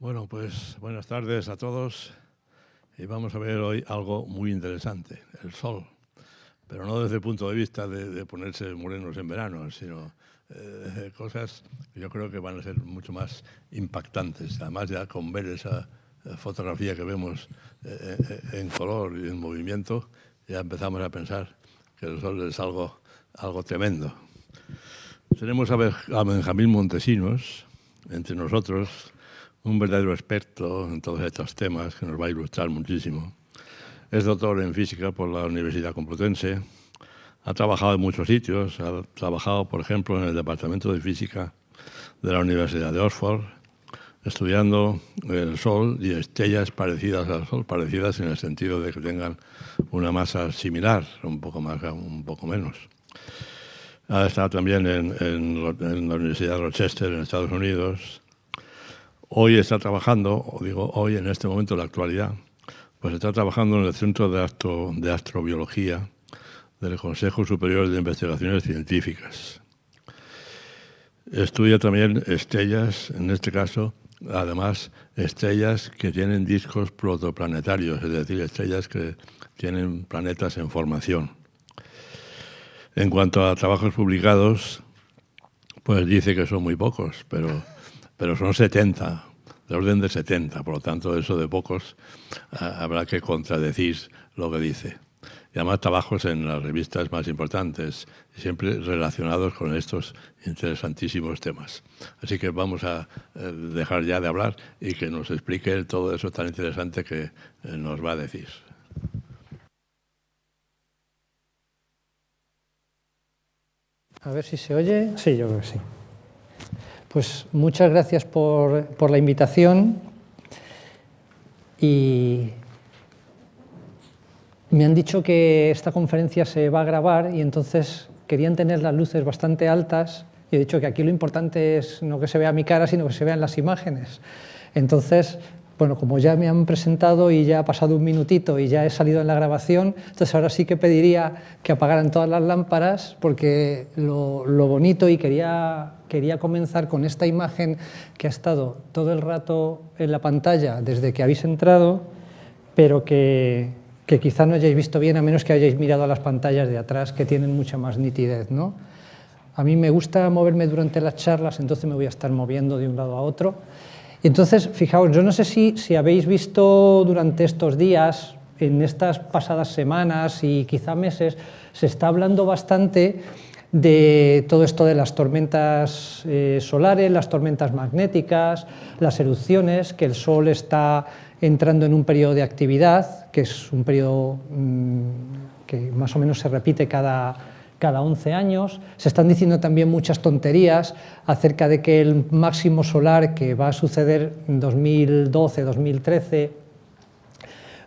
Bueno, pues buenas tardes a todos y vamos a ver hoy algo muy interesante, el sol, pero no desde el punto de vista de ponerse morenos en verano, sino cosas que yo creo que van a ser mucho más impactantes. Además, ya con ver esa fotografía que vemos en color y en movimiento, ya empezamos a pensar que el sol es algo tremendo. Tenemos a Benjamín Montesinos entre nosotros, un verdadero experto en todos estos temas que nos va a ilustrar muchísimo. Es doctor en física por la Universidad Complutense, ha trabajado en muchos sitios, ha trabajado, por ejemplo, en el Departamento de Física de la Universidad de Oxford, estudiando el Sol y estrellas parecidas al Sol, parecidas en el sentido de que tengan una masa similar, un poco más, un poco menos. Ha estado también en la Universidad de Rochester, en Estados Unidos. Hoy está trabajando, o digo hoy, en este momento, en la actualidad, pues está trabajando en el Centro de Astrobiología del Consejo Superior de Investigaciones Científicas. Estudia también estrellas, en este caso, además, estrellas que tienen discos protoplanetarios, es decir, estrellas que tienen planetas en formación. En cuanto a trabajos publicados, pues dice que son muy pocos, pero son 70, de orden de 70, por lo tanto, eso de pocos habrá que contradecir lo que dice. Y además trabajos en las revistas más importantes, siempre relacionados con estos interesantísimos temas. Así que vamos a dejar ya de hablar y que nos explique todo eso tan interesante que nos va a decir. A ver si se oye. Sí, yo creo que sí. Pues muchas gracias por la invitación y me han dicho que esta conferencia se va a grabar y entonces querían tener las luces bastante altas y he dicho que aquí lo importante es no que se vea mi cara, sino que se vean las imágenes. Entonces, bueno, como ya me han presentado y ya ha pasado un minutito y ya he salido en la grabación, entonces ahora sí que pediría que apagaran todas las lámparas porque lo bonito, y quería comenzar con esta imagen que ha estado todo el rato en la pantalla desde que habéis entrado, pero que quizá no hayáis visto bien, a menos que hayáis mirado a las pantallas de atrás, que tienen mucha más nitidez, ¿no? A mí me gusta moverme durante las charlas, entonces me voy a estar moviendo de un lado a otro. Entonces, fijaos, yo no sé si habéis visto durante estos días, en estas pasadas semanas y quizá meses, se está hablando bastante de todo esto de las tormentas solares, las tormentas magnéticas, las erupciones, que el Sol está entrando en un periodo de actividad, que es un periodo que más o menos se repite cada 11 años. Se están diciendo también muchas tonterías acerca de que el máximo solar que va a suceder en 2012-2013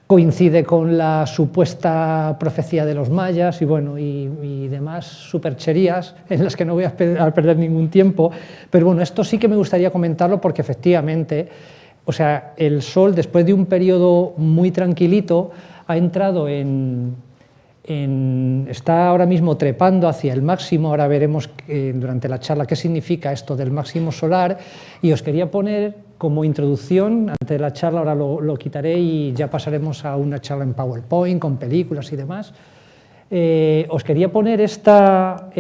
coincide con la supuesta profecía de los mayas y, bueno, y demás supercherías en las que no voy a perder ningún tiempo. Pero bueno, esto sí que me gustaría comentarlo porque efectivamente, o sea, el Sol, después de un periodo muy tranquilito, ha entrado está ahora mismo trepando hacia el máximo. Ahora veremos durante la charla qué significa esto del máximo solar, y os quería poner como introducción, antes de la charla, ahora lo quitaré y ya pasaremos a una charla en PowerPoint con películas y demás. Os quería poner esta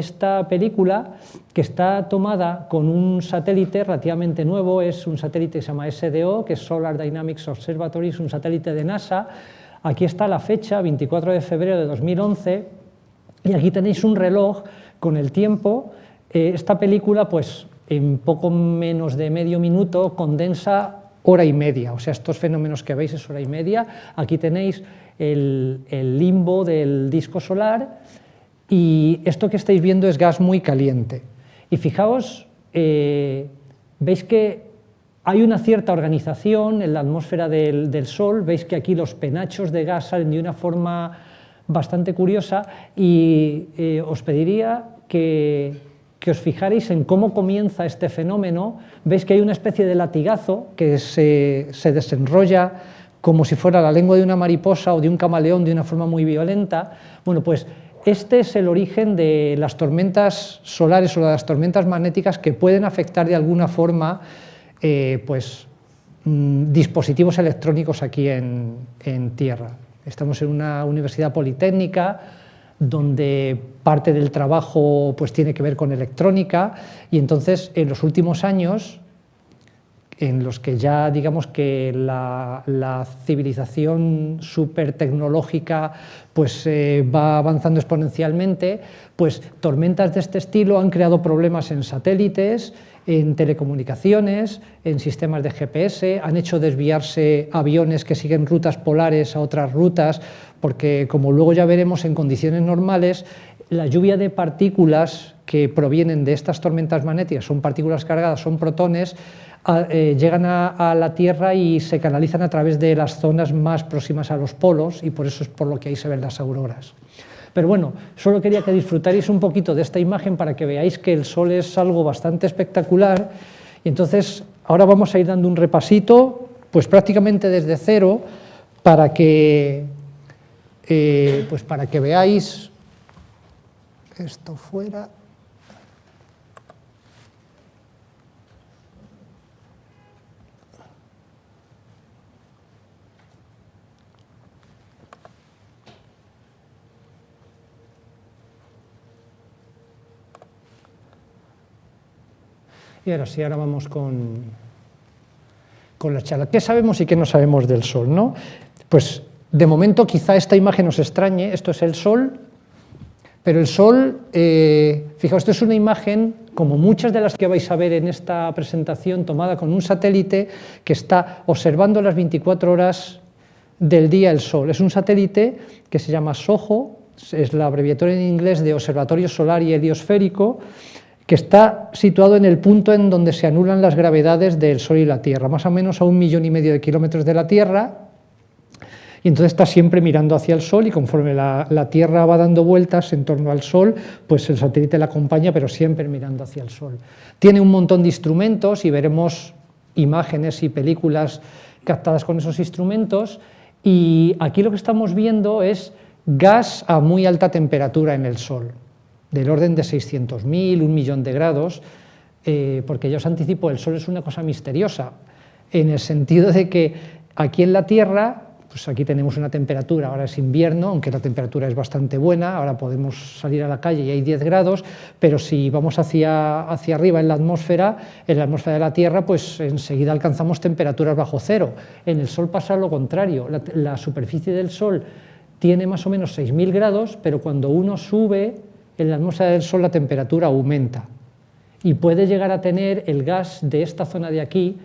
película que está tomada con un satélite relativamente nuevo, es un satélite que se llama SDO, que es Solar Dynamics Observatory, es un satélite de NASA. Aquí está la fecha, 24 de febrero de 2011, y aquí tenéis un reloj con el tiempo. Esta película, pues en poco menos de medio minuto, condensa hora y media, o sea, estos fenómenos que veis es hora y media. Aquí tenéis el limbo del disco solar, y esto que estáis viendo es gas muy caliente. Y fijaos, veis que hay una cierta organización en la atmósfera del Sol. Veis que aquí los penachos de gas salen de una forma bastante curiosa, y os pediría que os fijarais en cómo comienza este fenómeno. Veis que hay una especie de latigazo que se desenrolla como si fuera la lengua de una mariposa o de un camaleón de una forma muy violenta. Bueno, pues este es el origen de las tormentas solares o de las tormentas magnéticas que pueden afectar de alguna forma pues dispositivos electrónicos aquí en Tierra. Estamos en una universidad politécnica donde parte del trabajo pues, tiene que ver con electrónica, y entonces en los últimos años, en los que ya digamos que la civilización supertecnológica pues, va avanzando exponencialmente, pues tormentas de este estilo han creado problemas en satélites, en telecomunicaciones, en sistemas de GPS, han hecho desviarse aviones que siguen rutas polares a otras rutas, porque como luego ya veremos en condiciones normales, la lluvia de partículas que provienen de estas tormentas magnéticas, son partículas cargadas, son protones, llegan a la Tierra y se canalizan a través de las zonas más próximas a los polos, y por eso es por lo que ahí se ven las auroras. Pero bueno, solo quería que disfrutarais un poquito de esta imagen para que veáis que el Sol es algo bastante espectacular, y entonces ahora vamos a ir dando un repasito, pues prácticamente desde cero, para que veáis esto fuera. Y ahora sí, ahora vamos con la charla. ¿Qué sabemos y qué no sabemos del Sol, ¿no? Pues de momento quizá esta imagen os extrañe, esto es el Sol, pero el Sol, fijaos, esto es una imagen, como muchas de las que vais a ver en esta presentación, tomada con un satélite que está observando las 24 horas del día el Sol. Es un satélite que se llama SOHO, es la abreviatura en inglés de Observatorio Solar y Heliosférico, que está situado en el punto en donde se anulan las gravedades del Sol y la Tierra, más o menos a 1,5 millones de kilómetros de la Tierra, y entonces está siempre mirando hacia el Sol, y conforme la Tierra va dando vueltas en torno al Sol, pues el satélite la acompaña, pero siempre mirando hacia el Sol. Tiene un montón de instrumentos y veremos imágenes y películas captadas con esos instrumentos, y aquí lo que estamos viendo es gas a muy alta temperatura en el Sol, del orden de 600.000, 1 millón de grados, porque ya os anticipo, el Sol es una cosa misteriosa, en el sentido de que aquí en la Tierra, pues aquí tenemos una temperatura, ahora es invierno, aunque la temperatura es bastante buena, ahora podemos salir a la calle y hay 10 grados, pero si vamos hacia arriba en la atmósfera de la Tierra, pues enseguida alcanzamos temperaturas bajo cero. En el Sol pasa lo contrario, la superficie del Sol tiene más o menos 6.000 grados, pero cuando uno sube en la atmósfera del Sol la temperatura aumenta, y puede llegar a tener el gas de esta zona de aquí,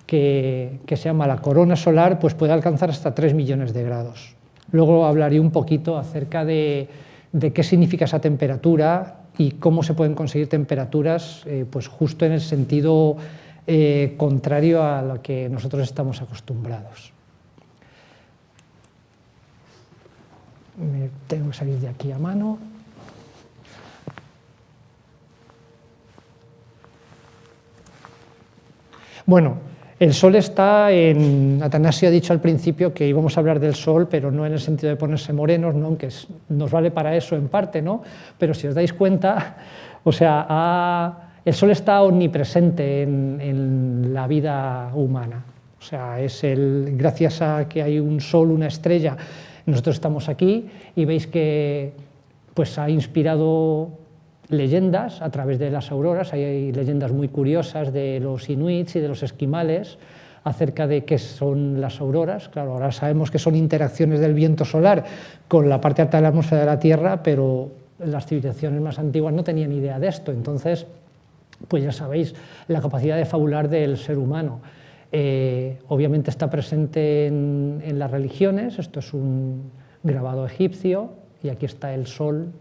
que se llama la corona solar, pues puede alcanzar hasta 3 millones de grados. Luego hablaré un poquito acerca de qué significa esa temperatura y cómo se pueden conseguir temperaturas pues justo en el sentido contrario a lo que nosotros estamos acostumbrados. Me tengo que salir de aquí a mano. Bueno, el Sol está en... Atanasio ha dicho al principio que íbamos a hablar del Sol, pero no en el sentido de ponerse morenos, ¿no? Aunque nos vale para eso en parte, ¿no? Pero si os dais cuenta, o sea, el Sol está omnipresente en la vida humana. O sea, gracias a que hay un Sol, una estrella, nosotros estamos aquí, y veis que pues, ha inspirado leyendas a través de las auroras. Hay leyendas muy curiosas de los inuits y de los esquimales acerca de qué son las auroras. Claro, ahora sabemos que son interacciones del viento solar con la parte alta de la atmósfera de la Tierra, pero las civilizaciones más antiguas no tenían idea de esto. Entonces, pues ya sabéis, la capacidad de fabular del ser humano. Obviamente está presente en las religiones. Esto es un grabado egipcio, y aquí está el Sol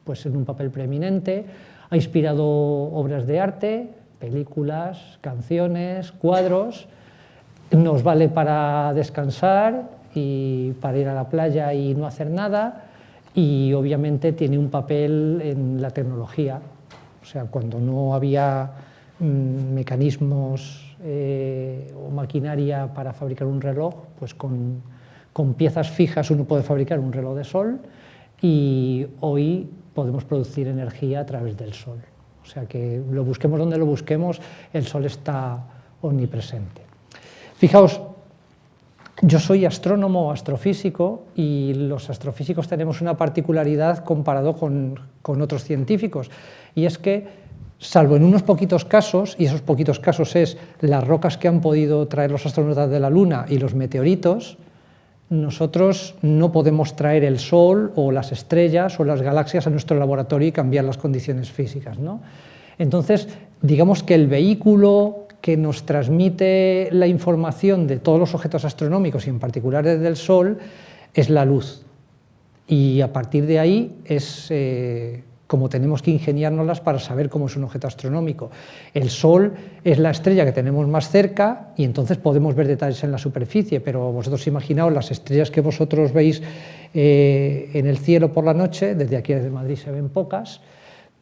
pues en un papel preeminente. Ha inspirado obras de arte, películas, canciones, cuadros. Nos vale para descansar y para ir a la playa y no hacer nada, y obviamente tiene un papel en la tecnología. O sea, cuando no había mecanismos o maquinaria para fabricar un reloj, pues con piezas fijas uno puede fabricar un reloj de sol, y hoy podemos producir energía a través del Sol. O sea que lo busquemos donde lo busquemos, el Sol está omnipresente. Fijaos, yo soy astrónomo o astrofísico y los astrofísicos tenemos una particularidad comparado con otros científicos, y es que, salvo en unos poquitos casos, y esos poquitos casos es las rocas que han podido traer los astronautas de la Luna y los meteoritos, nosotros no podemos traer el Sol o las estrellas o las galaxias a nuestro laboratorio y cambiar las condiciones físicas, ¿no? Entonces, digamos que el vehículo que nos transmite la información de todos los objetos astronómicos y en particular desde el Sol es la luz, y a partir de ahí es como tenemos que ingeniárnoslas para saber cómo es un objeto astronómico. El Sol es la estrella que tenemos más cerca y entonces podemos ver detalles en la superficie, pero vosotros imaginaos las estrellas que vosotros veis en el cielo por la noche, desde aquí desde Madrid se ven pocas,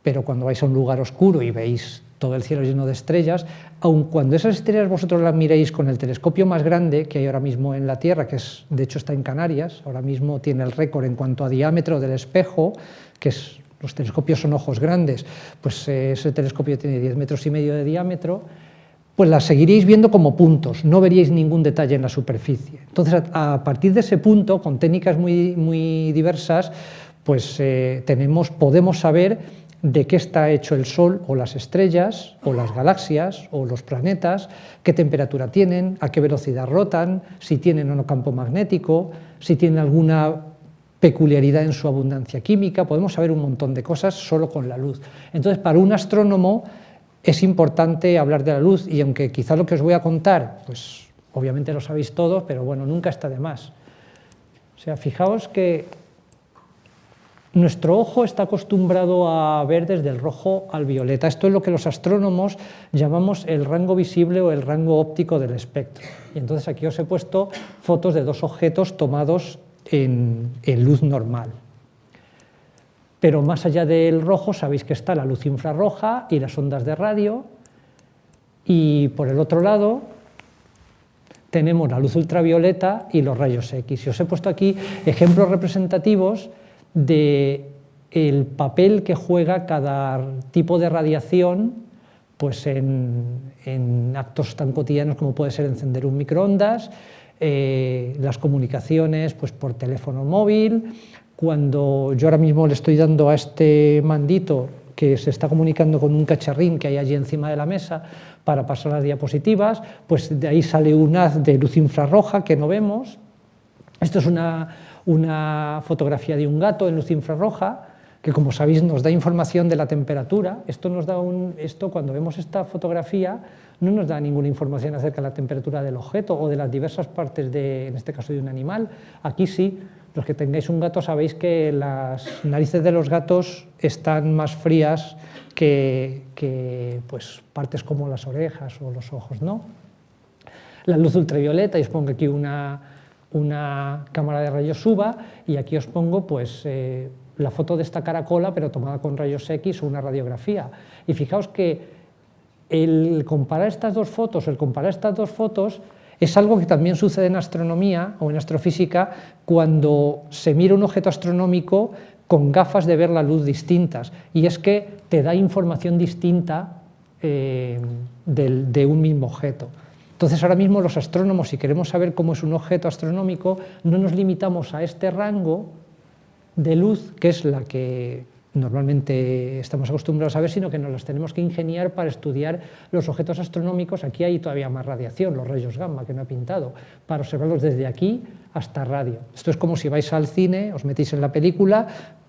pero cuando vais a un lugar oscuro y veis todo el cielo lleno de estrellas, aun cuando esas estrellas vosotros las miréis con el telescopio más grande que hay ahora mismo en la Tierra, que es, de hecho está en Canarias, ahora mismo tiene el récord en cuanto a diámetro del espejo, que es, los telescopios son ojos grandes, pues ese telescopio tiene 10,5 metros de diámetro, pues las seguiríais viendo como puntos, no veríais ningún detalle en la superficie. Entonces, a partir de ese punto, con técnicas muy diversas, pues podemos saber de qué está hecho el Sol o las estrellas o las galaxias o los planetas, qué temperatura tienen, a qué velocidad rotan, si tienen o no campo magnético, si tienen alguna peculiaridad en su abundancia química. Podemos saber un montón de cosas solo con la luz. Entonces, para un astrónomo es importante hablar de la luz, y aunque quizá lo que os voy a contar, pues obviamente lo sabéis todos, pero bueno, nunca está de más. O sea, fijaos que nuestro ojo está acostumbrado a ver desde el rojo al violeta. Esto es lo que los astrónomos llamamos el rango visible o el rango óptico del espectro. Y entonces aquí os he puesto fotos de dos objetos tomados en luz normal. Pero más allá del rojo sabéis que está la luz infrarroja y las ondas de radio, y por el otro lado tenemos la luz ultravioleta y los rayos X. Y os he puesto aquí ejemplos representativos del papel que juega cada tipo de radiación pues en actos tan cotidianos como puede ser encender un microondas, las comunicaciones pues por teléfono móvil. Cuando yo ahora mismo le estoy dando a este mandito que se está comunicando con un cacharrín que hay allí encima de la mesa para pasar las diapositivas, pues de ahí sale un haz de luz infrarroja que no vemos. Esto es una fotografía de un gato en luz infrarroja, que como sabéis nos da información de la temperatura. Esto cuando vemos esta fotografía no nos da ninguna información acerca de la temperatura del objeto o de las diversas partes, en este caso de un animal. Aquí sí, los que tengáis un gato sabéis que las narices de los gatos están más frías que pues, partes como las orejas o los ojos, ¿no? La luz ultravioleta, y os pongo aquí una cámara de rayos UVA, y aquí os pongo pues, la foto de esta caracola, pero tomada con rayos X o una radiografía. Y fijaos que el comparar estas dos fotos es algo que también sucede en astronomía o en astrofísica cuando se mira un objeto astronómico con gafas de ver la luz distintas, y es que te da información distinta de un mismo objeto. Entonces, ahora mismo los astrónomos, si queremos saber cómo es un objeto astronómico, no nos limitamos a este rango de luz, que es la que normalmente estamos acostumbrados a ver, sino que nos las tenemos que ingeniar para estudiar los objetos astronómicos. Aquí hay todavía más radiación, los rayos gamma, que no he pintado, para observarlos desde aquí hasta radio. Esto es como si vais al cine, os metéis en la película,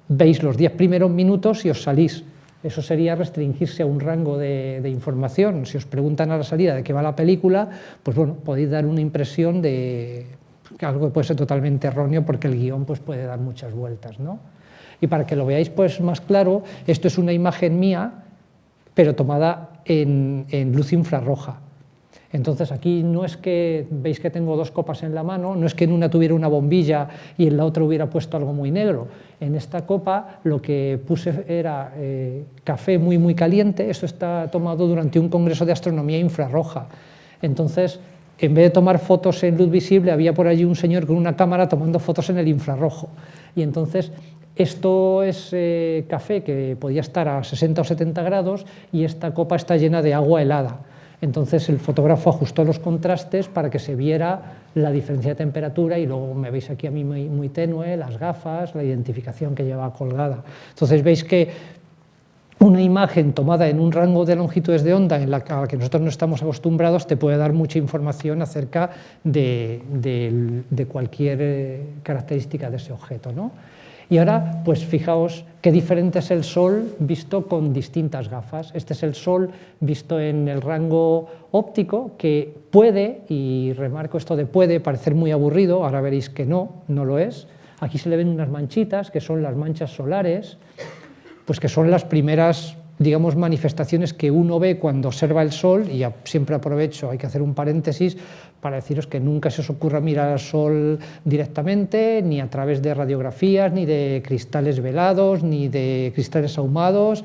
veis los 10 primeros minutos y os salís. Eso sería restringirse a un rango de información. Si os preguntan a la salida de qué va la película, pues bueno, podéis dar una impresión de algo que puede ser totalmente erróneo, porque el guión pues, puede dar muchas vueltas, ¿no? Y para que lo veáis pues, más claro, esto es una imagen mía, pero tomada en luz infrarroja. Entonces aquí no es que, veis que tengo dos copas en la mano, no es que en una tuviera una bombilla y en la otra hubiera puesto algo muy negro. En esta copa lo que puse era café muy caliente. Esto está tomado durante un congreso de astronomía infrarroja. Entonces, en vez de tomar fotos en luz visible, había por allí un señor con una cámara tomando fotos en el infrarrojo. Y entonces, esto es café que podía estar a 60 o 70 grados y esta copa está llena de agua helada. Entonces el fotógrafo ajustó los contrastes para que se viera la diferencia de temperatura y luego me veis aquí a mí muy tenue, las gafas, la identificación que lleva colgada. Entonces veis que una imagen tomada en un rango de longitudes de onda a la que nosotros no estamos acostumbrados te puede dar mucha información acerca de cualquier característica de ese objeto, ¿no? Y ahora, pues fijaos qué diferente es el Sol visto con distintas gafas. Este es el Sol visto en el rango óptico, que puede, y remarco esto de puede, parecer muy aburrido, ahora veréis que no lo es. Aquí se le ven unas manchitas, que son las manchas solares, pues que son las primeras, digamos, manifestaciones que uno ve cuando observa el Sol, y siempre aprovecho, hay que hacer un paréntesis para deciros que nunca se os ocurra mirar al Sol directamente, ni a través de radiografías, ni de cristales velados, ni de cristales ahumados.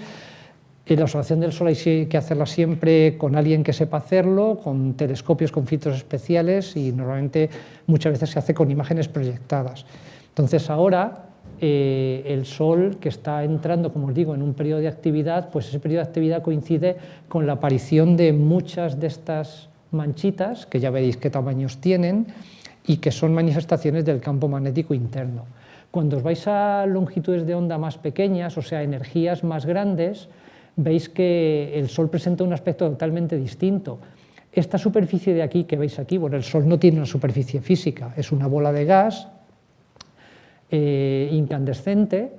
La observación del Sol hay que hacerla siempre con alguien que sepa hacerlo, con telescopios con filtros especiales, y normalmente muchas veces se hace con imágenes proyectadas. Entonces ahora el Sol, que está entrando, como os digo, en un periodo de actividad, pues ese periodo de actividad coincide con la aparición de muchas de estas manchitas, que ya veréis qué tamaños tienen, y que son manifestaciones del campo magnético interno. Cuando os vais a longitudes de onda más pequeñas, o sea, energías más grandes, veis que el Sol presenta un aspecto totalmente distinto. Esta superficie de aquí, que veis aquí, bueno, el Sol no tiene una superficie física, es una bola de gas incandescente,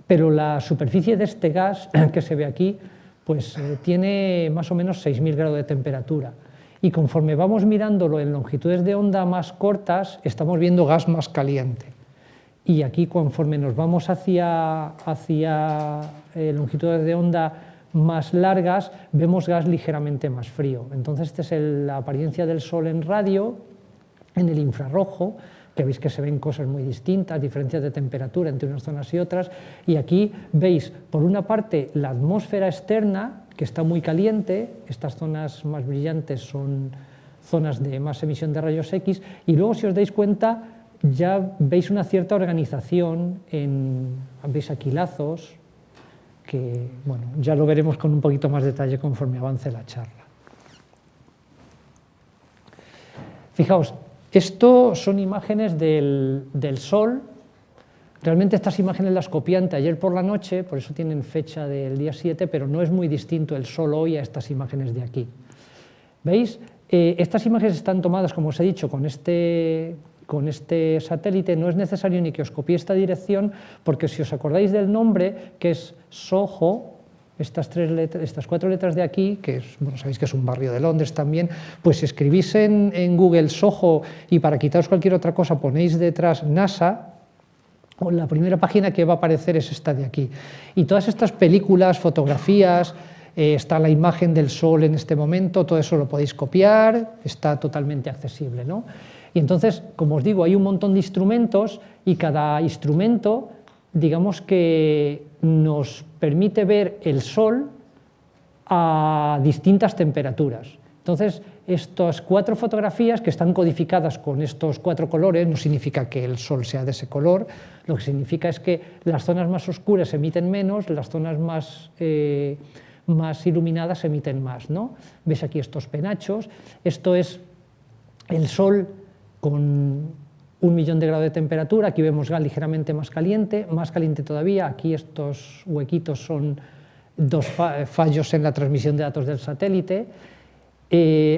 pero la superficie de este gas que se ve aquí pues tiene más o menos 6.000 grados de temperatura, y conforme vamos mirándolo en longitudes de onda más cortas estamos viendo gas más caliente, y aquí conforme nos vamos hacia longitudes de onda más largas vemos gas ligeramente más frío. Entonces esta es la apariencia del Sol en radio, en el infrarrojo, que veis que se ven cosas muy distintas, diferencias de temperatura entre unas zonas y otras, y aquí veis por una parte la atmósfera externa, que está muy caliente, estas zonas más brillantes son zonas de más emisión de rayos X, y luego si os dais cuenta ya veis una cierta organización, veis aquí lazos, que bueno, ya lo veremos con un poquito más detalle conforme avance la charla. Fijaos, esto son imágenes del Sol. Realmente estas imágenes las copié ayer por la noche, por eso tienen fecha del día 7, pero no es muy distinto el Sol hoy a estas imágenes de aquí. ¿Veis? Estas imágenes están tomadas, como os he dicho, con este satélite. No es necesario ni que os copie esta dirección, porque si os acordáis del nombre, que es Soho, estas 4 letras de aquí, que es, bueno, sabéis que es un barrio de Londres también, pues si escribís en Google Soho y para quitaros cualquier otra cosa ponéis detrás NASA, la primera página que va a aparecer es esta de aquí. Y todas estas películas, fotografías, está la imagen del Sol en este momento, todo eso lo podéis copiar, está totalmente accesible, ¿no? Y entonces, como os digo, hay un montón de instrumentos, y cada instrumento, digamos que nos permite ver el Sol a distintas temperaturas. Entonces, estas 4 fotografías que están codificadas con estos 4 colores, no significa que el Sol sea de ese color, lo que significa es que las zonas más oscuras emiten menos, las zonas más iluminadas emiten más, ¿no? Veis aquí estos penachos, esto es el Sol con 1.000.000 de grados de temperatura, aquí vemos gas ligeramente más caliente todavía, aquí estos huequitos son 2 fallos en la transmisión de datos del satélite.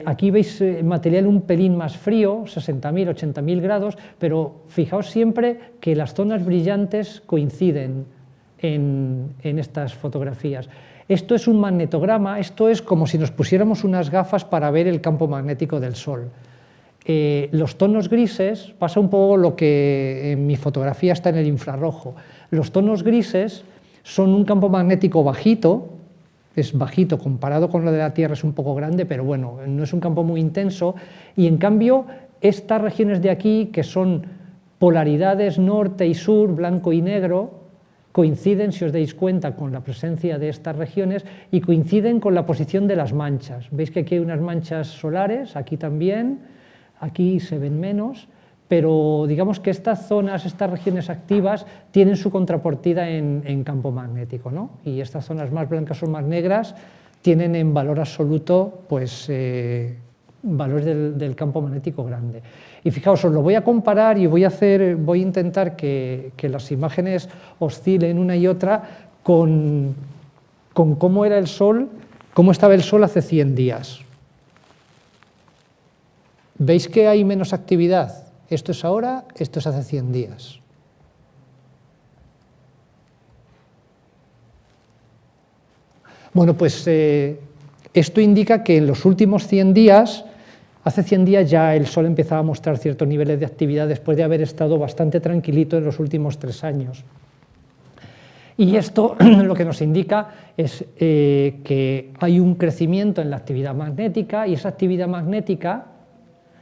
Aquí veis material un pelín más frío, 60.000, 80.000 grados, pero fijaos siempre que las zonas brillantes coinciden en estas fotografías. Esto es un magnetograma, esto es como si nos pusiéramos unas gafas para ver el campo magnético del Sol. Los tonos grises, pasa un poco lo que en mi fotografía está en el infrarrojo. Los tonos grises son un campo magnético bajito, es bajito comparado con lo de la Tierra, es un poco grande, pero bueno, no es un campo muy intenso, y en cambio estas regiones de aquí, que son polaridades norte y sur, blanco y negro, coinciden, si os dais cuenta, con la presencia de estas regiones, y coinciden con la posición de las manchas. Veis que aquí hay unas manchas solares, aquí también, aquí se ven menos, pero digamos que estas zonas, estas regiones activas, tienen su contrapartida en campo magnético, ¿no? Y estas zonas más blancas o más negras, tienen en valor absoluto pues, valores del campo magnético grande. Y fijaos, os lo voy a comparar y voy a intentar que las imágenes oscilen una y otra con cómo era el Sol, cómo estaba el Sol hace 100 días. ¿Veis que hay menos actividad? Esto es ahora, esto es hace 100 días. Bueno, pues esto indica que en los últimos 100 días, hace 100 días ya el Sol empezaba a mostrar ciertos niveles de actividad después de haber estado bastante tranquilito en los últimos 3 años. Y esto lo que nos indica es que hay un crecimiento en la actividad magnética y esa actividad magnética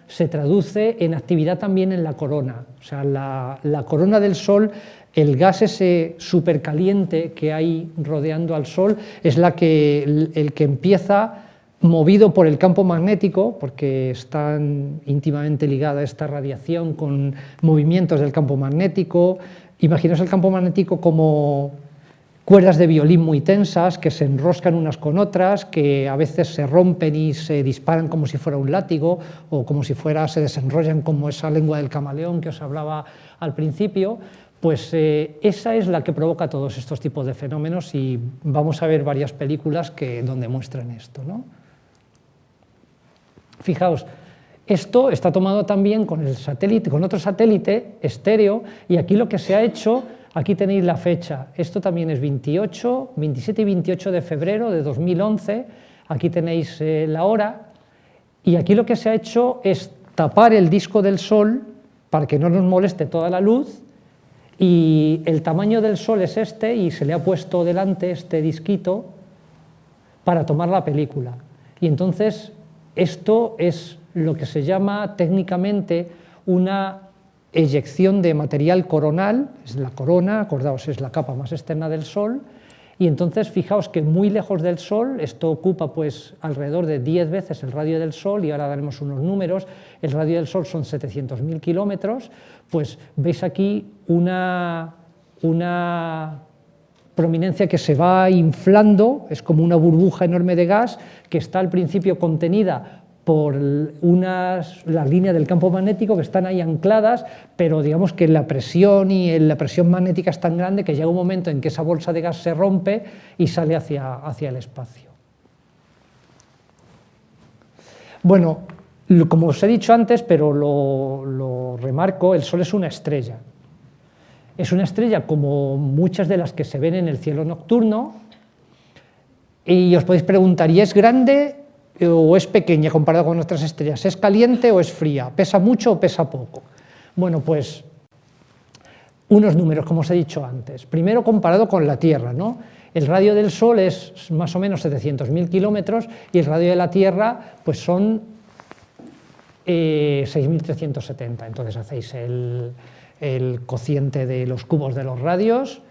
se traduce en actividad también en la corona. O sea, la corona del Sol, el gas ese supercaliente que hay rodeando al Sol, es el que empieza, movido por el campo magnético, porque están íntimamente ligada esta radiación con movimientos del campo magnético. Imaginaos el campo magnético como cuerdas de violín muy tensas que se enroscan unas con otras, que a veces se rompen y se disparan como si fuera un látigo o como si se desenrollan como esa lengua del camaleón que os hablaba al principio. Pues esa es la que provoca todos estos tipos de fenómenos y vamos a ver varias películas donde muestran esto, ¿no? Fijaos, esto está tomado también con el satélite, con otro satélite estéreo, y aquí lo que se ha hecho, aquí tenéis la fecha, esto también es 27 y 28 de febrero de 2011, aquí tenéis la hora, y aquí lo que se ha hecho es tapar el disco del Sol para que no nos moleste toda la luz, y el tamaño del Sol es este, y se le ha puesto delante este disquito para tomar la película. Y entonces esto es lo que se llama técnicamente una eyección de material coronal, es la corona, acordaos, es la capa más externa del Sol, y entonces fijaos que muy lejos del Sol, esto ocupa pues alrededor de 10 veces el radio del Sol, y ahora daremos unos números, el radio del Sol son 700.000 kilómetros, pues veis aquí una prominencia que se va inflando, es como una burbuja enorme de gas que está al principio contenida por las líneas del campo magnético que están ahí ancladas, pero digamos que la presión la presión magnética es tan grande que llega un momento en que esa bolsa de gas se rompe y sale hacia el espacio. Bueno, como os he dicho antes, pero lo remarco, el Sol es una estrella. Es una estrella como muchas de las que se ven en el cielo nocturno, y os podéis preguntar, ¿y es grande o es pequeña comparado con otras estrellas? ¿Es caliente o es fría? ¿Pesa mucho o pesa poco? Bueno, pues unos números, como os he dicho antes. Primero, comparado con la Tierra, ¿no? El radio del Sol es más o menos 700.000 kilómetros y el radio de la Tierra pues son 6.370. Entonces hacéis el cociente de los cubos de los radios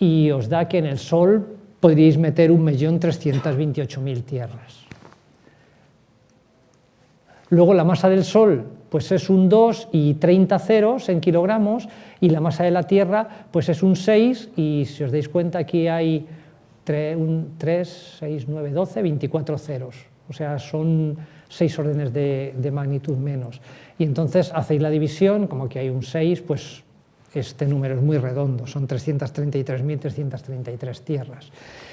y os da que en el Sol podríais meter 1.328.000 tierras. Luego la masa del Sol pues es un 2 y 30 ceros en kilogramos, y la masa de la Tierra pues es un 6, y si os dais cuenta aquí hay 3, 6, 9, 12, 24 ceros, o sea son 6 órdenes de magnitud menos. Y entonces hacéis la división, como aquí hay un 6, pues este número es muy redondo, son 333.333 tierras.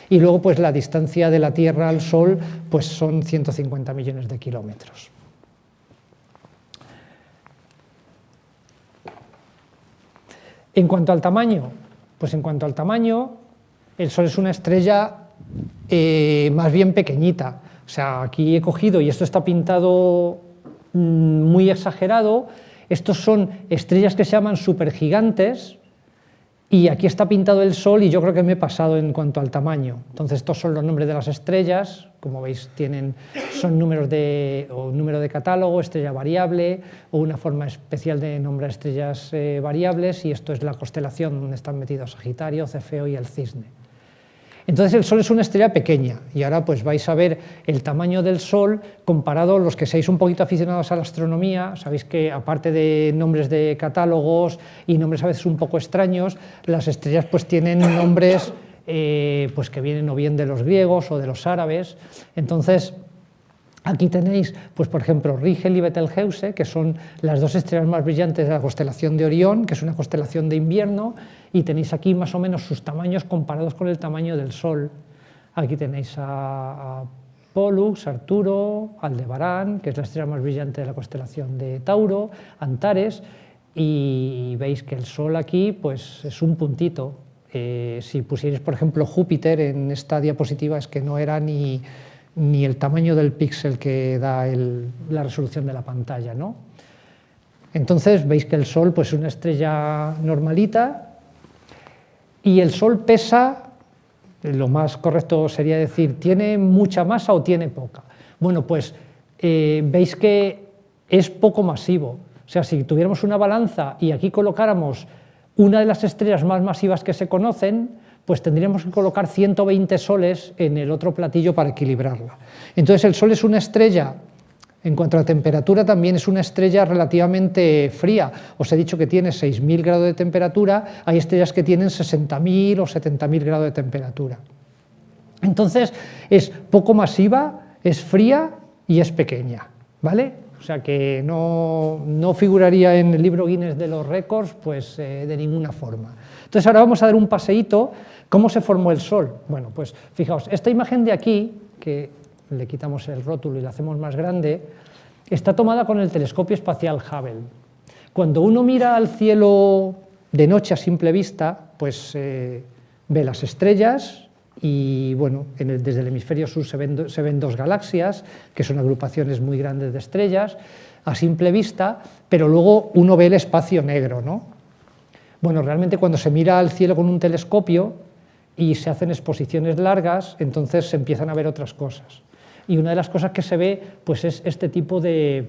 Y luego pues la distancia de la Tierra al Sol pues son 150 millones de kilómetros. En cuanto al tamaño, pues en cuanto al tamaño, el Sol es una estrella más bien pequeñita. O sea, aquí he cogido, y esto está pintado muy exagerado, estos son estrellas que se llaman supergigantes, y aquí está pintado el Sol, y yo creo que me he pasado en cuanto al tamaño. Entonces estos son los nombres de las estrellas, como veis son número de catálogo, estrella variable, o una forma especial de nombrar estrellas variables, y esto es la constelación donde están metidos Sagitario, Cefeo y el Cisne. Entonces el Sol es una estrella pequeña, y ahora pues vais a ver el tamaño del Sol comparado, los que seáis un poquito aficionados a la astronomía, sabéis que aparte de nombres de catálogos y nombres a veces un poco extraños, las estrellas pues tienen nombres pues que vienen o bien de los griegos o de los árabes. Entonces, aquí tenéis, pues por ejemplo, Rigel y Betelgeuse, que son las dos estrellas más brillantes de la constelación de Orión, que es una constelación de invierno, y tenéis aquí más o menos sus tamaños comparados con el tamaño del Sol. Aquí tenéis a Pollux, Arturo, Aldebarán, que es la estrella más brillante de la constelación de Tauro, Antares, y veis que el Sol aquí pues es un puntito. Si pusierais, por ejemplo, Júpiter en esta diapositiva, es que no era ni el tamaño del píxel que da la resolución de la pantalla, ¿no? Entonces veis que el Sol pues, es una estrella normalita, y el Sol pesa, lo más correcto sería decir, ¿tiene mucha masa o tiene poca? Bueno, pues veis que es poco masivo. O sea, si tuviéramos una balanza y aquí colocáramos una de las estrellas más masivas que se conocen, pues tendríamos que colocar 120 soles en el otro platillo para equilibrarla. Entonces el Sol es una estrella, en cuanto a temperatura también es una estrella relativamente fría. Os he dicho que tiene 6.000 grados de temperatura, hay estrellas que tienen 60.000 o 70.000 grados de temperatura. Entonces es poco masiva, es fría y es pequeña, ¿vale? O sea que no figuraría en el libro Guinness de los récords pues, de ninguna forma. Entonces ahora vamos a dar un paseíto. ¿Cómo se formó el Sol? Bueno, pues fijaos, esta imagen de aquí, que le quitamos el rótulo y la hacemos más grande, está tomada con el telescopio espacial Hubble. Cuando uno mira al cielo de noche a simple vista, pues ve las estrellas y bueno, desde el hemisferio sur se ven dos galaxias, que son agrupaciones muy grandes de estrellas, a simple vista, pero luego uno ve el espacio negro, ¿no? Bueno, realmente cuando se mira al cielo con un telescopio y se hacen exposiciones largas, entonces se empiezan a ver otras cosas. Y una de las cosas que se ve pues es este tipo de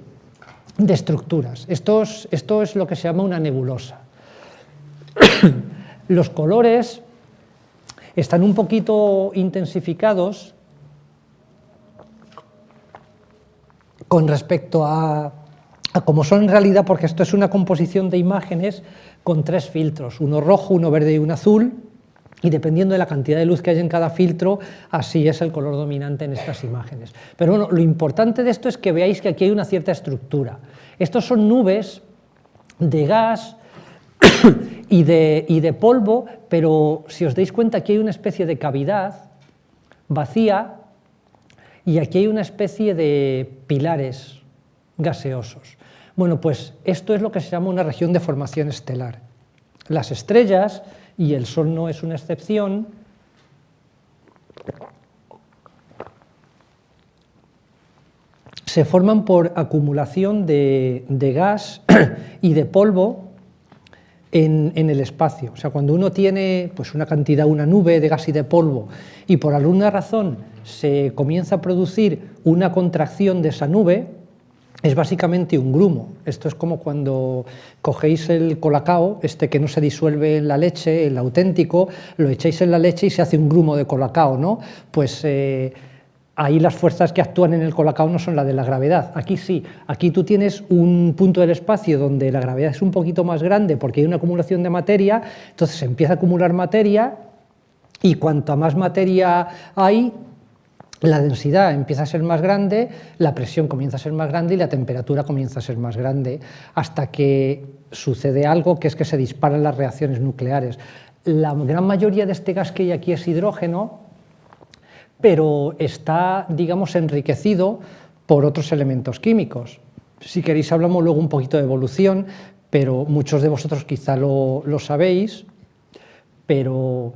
estructuras. Esto es lo que se llama una nebulosa. Los colores están un poquito intensificados con respecto a cómo son en realidad, porque esto es una composición de imágenes con 3 filtros, uno rojo, uno verde y uno azul, y dependiendo de la cantidad de luz que hay en cada filtro, así es el color dominante en estas imágenes. Pero bueno, lo importante de esto es que veáis que aquí hay una cierta estructura. Estos son nubes de gas y de polvo, pero si os dais cuenta aquí hay una especie de cavidad vacía y aquí hay una especie de pilares gaseosos. Bueno, pues esto es lo que se llama una región de formación estelar. Las estrellas, y el Sol no es una excepción, se forman por acumulación de gas y de polvo en el espacio. O sea, cuando uno tiene pues, una nube de gas y de polvo, y por alguna razón se comienza a producir una contracción de esa nube, es básicamente un grumo. Esto es como cuando cogéis el colacao, que no se disuelve en la leche, el auténtico, lo echáis en la leche y se hace un grumo de colacao, ¿no? Pues ahí las fuerzas que actúan en el colacao no son las de la gravedad. Aquí sí, aquí tú tienes un punto del espacio donde la gravedad es un poquito más grande porque hay una acumulación de materia, entonces se empieza a acumular materia y cuanta más materia hay, la densidad empieza a ser más grande, la presión comienza a ser más grande y la temperatura comienza a ser más grande, hasta que sucede algo, que es que se disparan las reacciones nucleares. La gran mayoría de este gas que hay aquí es hidrógeno, pero está, digamos, enriquecido por otros elementos químicos. Si queréis hablamos luego un poquito de evolución, pero muchos de vosotros quizá lo sabéis, pero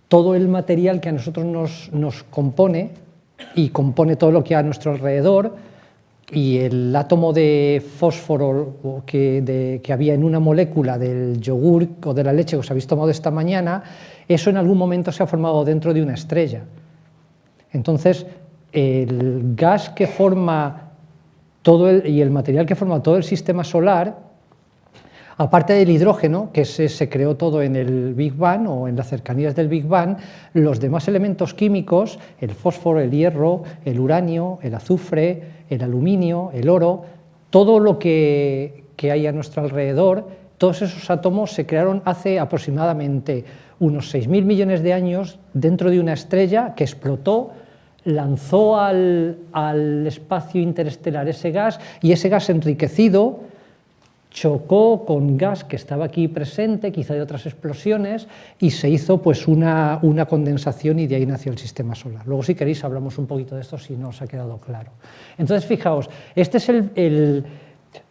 todo el material que a nosotros nos compone, y compone todo lo que hay a nuestro alrededor, y el átomo de fósforo que había en una molécula del yogur o de la leche que os habéis tomado esta mañana, eso en algún momento se ha formado dentro de una estrella. Entonces, el gas que forma y el material que forma todo el sistema solar, aparte del hidrógeno, que se creó todo en el Big Bang o en las cercanías del Big Bang, los demás elementos químicos, el fósforo, el hierro, el uranio, el azufre, el aluminio, el oro, todo lo que hay a nuestro alrededor todos esos átomos se crearon hace aproximadamente unos 6.000 millones de años dentro de una estrella que explotó, lanzó al espacio interestelar ese gas, y ese gas enriquecido chocó con gas que estaba aquí presente, quizá de otras explosiones, y se hizo pues una condensación, y de ahí nació el sistema solar. Luego, si queréis, hablamos un poquito de esto si no os ha quedado claro. Entonces, fijaos, este es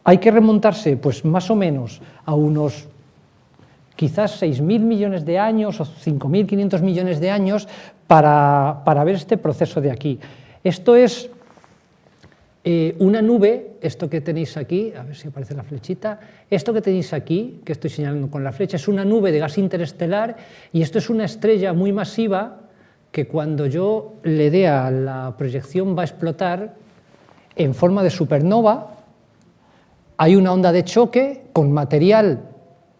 hay que remontarse pues más o menos a unos quizás 6.000 millones de años o 5.500 millones de años para ver este proceso de aquí. Esto es una nube, esto que tenéis aquí, a ver si aparece la flechita, esto que tenéis aquí, que estoy señalando con la flecha, es una nube de gas interestelar, y esto es una estrella muy masiva que cuando yo le dé a la proyección va a explotar en forma de supernova. Hay una onda de choque con material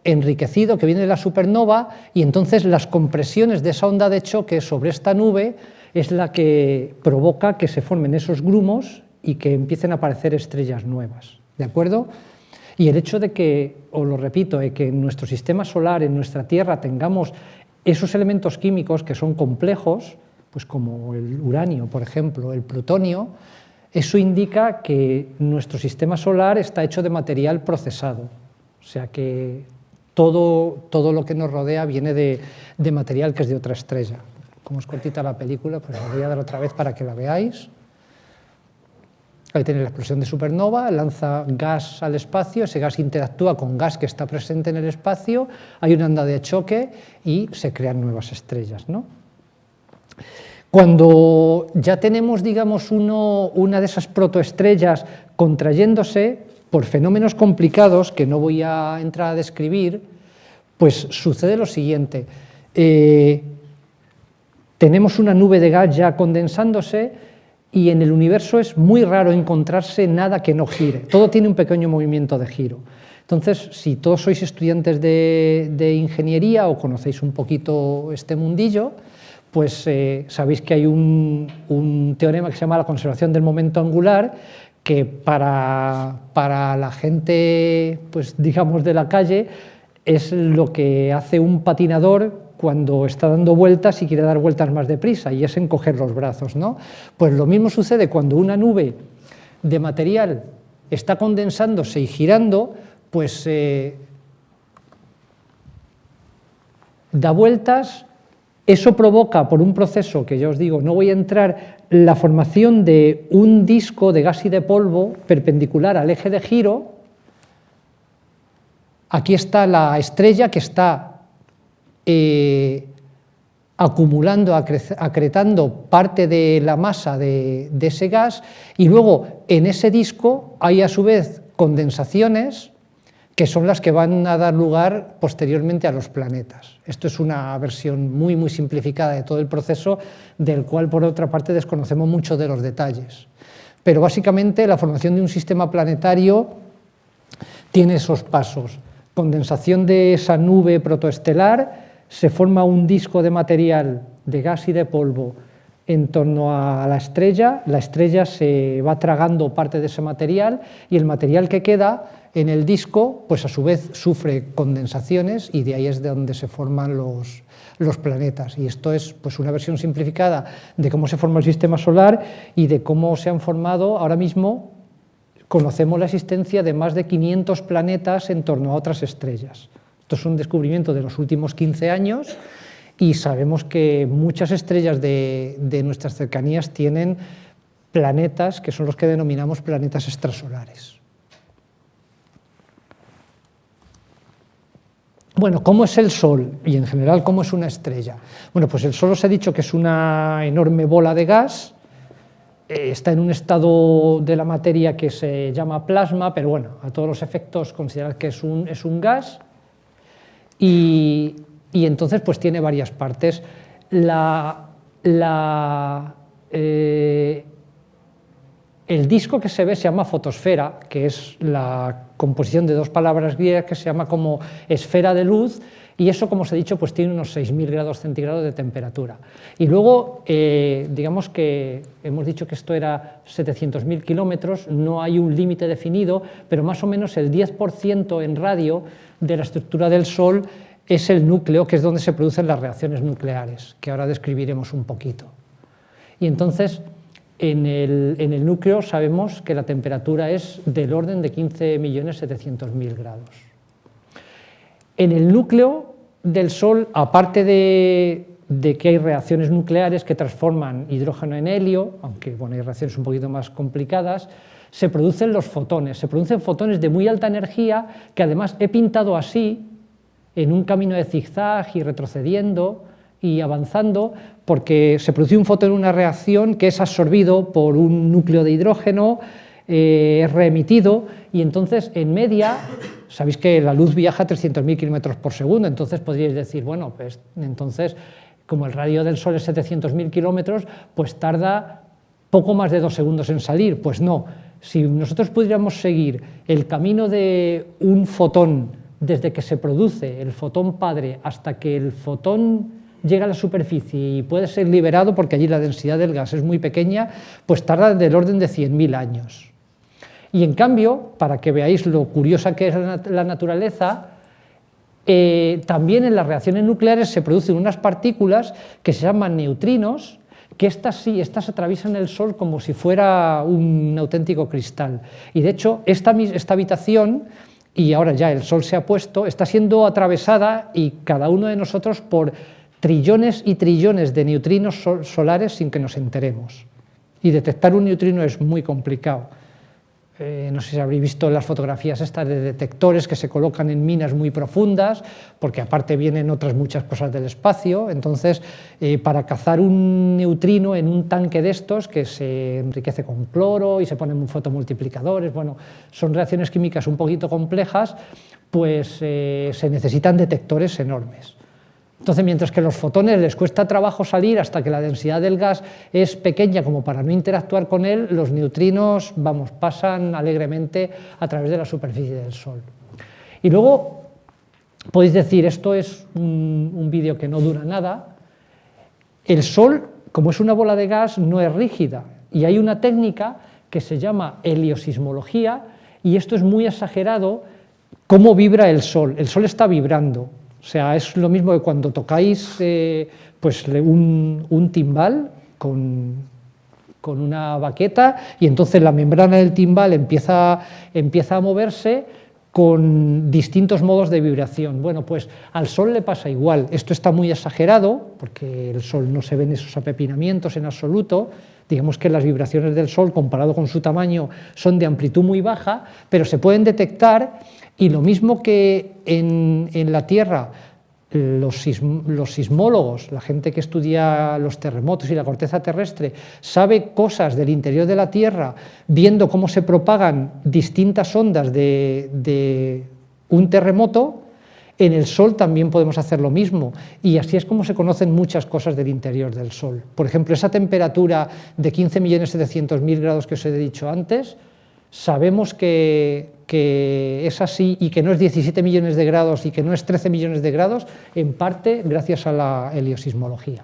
enriquecido que viene de la supernova, y entonces las compresiones de esa onda de choque sobre esta nube es la que provoca que se formen esos grumos y que empiecen a aparecer estrellas nuevas, ¿de acuerdo? Y el hecho de que, os lo repito, de que en nuestro sistema solar, en nuestra Tierra, tengamos esos elementos químicos que son complejos, pues como el uranio, por ejemplo, el plutonio, eso indica que nuestro sistema solar está hecho de material procesado, o sea que todo lo que nos rodea viene de material que es de otra estrella. Como es cortita la película, pues os voy a dar otra vez para que la veáis. Ahí tenéis la explosión de supernova, lanza gas al espacio, ese gas interactúa con gas que está presente en el espacio, hay una onda de choque y se crean nuevas estrellas, ¿no? Cuando ya tenemos, digamos, una de esas protoestrellas contrayéndose por fenómenos complicados que no voy a entrar a describir, pues sucede lo siguiente. Tenemos una nube de gas ya condensándose, y en el universo es muy raro encontrarse nada que no gire. Todo tiene un pequeño movimiento de giro. Entonces, si todos sois estudiantes de ingeniería o conocéis un poquito este mundillo, pues sabéis que hay un teorema que se llama la conservación del momento angular, que para la gente, pues digamos, de la calle, es lo que hace un patinador cuando está dando vueltas y quiere dar vueltas más deprisa, y es encoger los brazos, ¿no? Pues lo mismo sucede cuando una nube de material está condensándose y girando, pues da vueltas. Eso provoca, por un proceso que ya os digo, no voy a entrar, la formación de un disco de gas y de polvo perpendicular al eje de giro. Aquí está la estrella que está acumulando, acretando parte de la masa de ese gas, y luego en ese disco hay a su vez condensaciones que son las que van a dar lugar posteriormente a los planetas. Esto es una versión muy, muy simplificada de todo el proceso, del cual, por otra parte, desconocemos mucho de los detalles. Pero básicamente la formación de un sistema planetario tiene esos pasos. Condensación de esa nube protoestelar, se forma un disco de material de gas y de polvo en torno a la estrella se va tragando parte de ese material, y el material que queda en el disco, pues a su vez sufre condensaciones, y de ahí es de donde se forman los planetas. Y esto es pues una versión simplificada de cómo se forma el sistema solar y de cómo se han formado. Ahora mismo conocemos la existencia de más de 500 planetas en torno a otras estrellas. Esto es un descubrimiento de los últimos 15 años, y sabemos que muchas estrellas de nuestras cercanías tienen planetas que son los que denominamos planetas extrasolares. Bueno, ¿cómo es el Sol? Y en general, ¿cómo es una estrella? Bueno, pues el Sol os he dicho que es una enorme bola de gas, está en un estado de la materia que se llama plasma, pero bueno, a todos los efectos considerad que es un gas, y entonces pues tiene varias partes. El El disco que se ve se llama fotosfera, que es la composición de dos palabras griegas que se llama como esfera de luz, y eso, como os he dicho, pues tiene unos 6.000 grados centígrados de temperatura. Y luego, digamos que hemos dicho que esto era 700.000 kilómetros, no hay un límite definido, pero más o menos el 10% en radio de la estructura del Sol es el núcleo, que es donde se producen las reacciones nucleares, que ahora describiremos un poquito. Y entonces, en el núcleo sabemos que la temperatura es del orden de 15.700.000 grados. En el núcleo del Sol, aparte de que hay reacciones nucleares que transforman hidrógeno en helio, aunque bueno, hay reacciones un poquito más complicadas, se producen los fotones. Se producen fotones de muy alta energía que además he pintado así, en un camino de zigzag y retrocediendo y avanzando, porque se produce un fotón en una reacción que es absorbido por un núcleo de hidrógeno, es reemitido, y entonces en media, sabéis que la luz viaja a 300.000 kilómetros por segundo, entonces podríais decir, bueno, pues entonces como el radio del Sol es 700.000 kilómetros, pues tarda poco más de 2 segundos en salir. Pues no, si nosotros pudiéramos seguir el camino de un fotón desde que se produce el fotón padre hasta que el fotón llega a la superficie y puede ser liberado, porque allí la densidad del gas es muy pequeña, pues tarda del orden de 100.000 años. Y en cambio, para que veáis lo curiosa que es la naturaleza, también en las reacciones nucleares se producen unas partículas que se llaman neutrinos, que estas atraviesan el Sol como si fuera un auténtico cristal. Y de hecho, esta habitación, y ahora ya el Sol se ha puesto, está siendo atravesada, y cada uno de nosotros, por trillones y trillones de neutrinos solares sin que nos enteremos. Y detectar un neutrino es muy complicado. No sé si habréis visto las fotografías estas de detectores que se colocan en minas muy profundas, porque aparte vienen otras muchas cosas del espacio. Entonces, para cazar un neutrino en un tanque de estos, que se enriquece con cloro y se ponen fotomultiplicadores, bueno, son reacciones químicas un poquito complejas, pues se necesitan detectores enormes. Entonces, mientras que a los fotones les cuesta trabajo salir hasta que la densidad del gas es pequeña como para no interactuar con él, los neutrinos, vamos, pasan alegremente a través de la superficie del Sol. Y luego podéis decir, esto es un vídeo que no dura nada. El Sol, como es una bola de gas, no es rígida, y hay una técnica que se llama heliosismología, y esto es muy exagerado cómo vibra el Sol. El Sol está vibrando. O sea, es lo mismo que cuando tocáis pues un timbal con una baqueta, y entonces la membrana del timbal empieza a moverse con distintos modos de vibración. Bueno, pues al Sol le pasa igual. Esto está muy exagerado, porque el Sol no se ven esos apepinamientos en absoluto. Digamos que las vibraciones del Sol, comparado con su tamaño, son de amplitud muy baja, pero se pueden detectar. Y lo mismo que en la Tierra los sismólogos, la gente que estudia los terremotos y la corteza terrestre, sabe cosas del interior de la Tierra viendo cómo se propagan distintas ondas de un terremoto, en el Sol también podemos hacer lo mismo, y así es como se conocen muchas cosas del interior del Sol. Por ejemplo, esa temperatura de 15.700.000 grados que os he dicho antes, sabemos que es así, y que no es 17 millones de grados y que no es 13 millones de grados, en parte gracias a la heliosismología.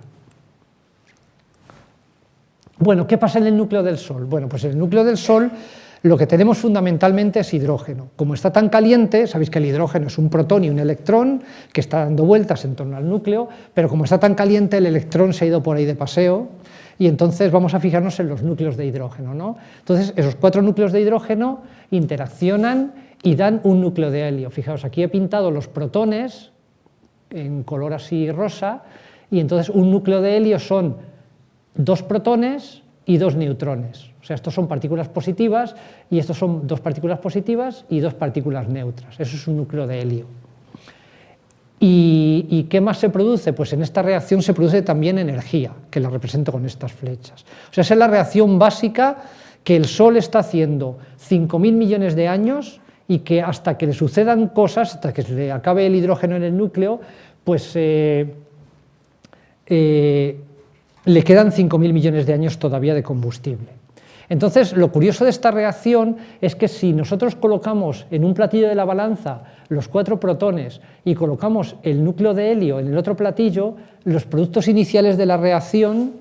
Bueno, ¿qué pasa en el núcleo del Sol? Bueno, pues en el núcleo del Sol lo que tenemos fundamentalmente es hidrógeno. Como está tan caliente, sabéis que el hidrógeno es un protón y un electrón que está dando vueltas en torno al núcleo, pero como está tan caliente, el electrón se ha ido por ahí de paseo, y entonces vamos a fijarnos en los núcleos de hidrógeno, ¿no? Entonces, esos 4 núcleos de hidrógeno interaccionan y dan un núcleo de helio. Fijaos, aquí he pintado los protones en color así rosa, y entonces un núcleo de helio son 2 protones y 2 neutrones. O sea, estos son partículas positivas, y estos son 2 partículas positivas y 2 partículas neutras. Eso es un núcleo de helio. ¿Y qué más se produce? Pues en esta reacción se produce también energía, que la represento con estas flechas. O sea, esa es la reacción básica que el Sol está haciendo 5.000 millones de años, y que hasta que le sucedan cosas, hasta que se le acabe el hidrógeno en el núcleo, pues le quedan 5.000 millones de años todavía de combustible. Entonces, lo curioso de esta reacción es que si nosotros colocamos en un platillo de la balanza los 4 protones y colocamos el núcleo de helio en el otro platillo, los productos iniciales de la reacción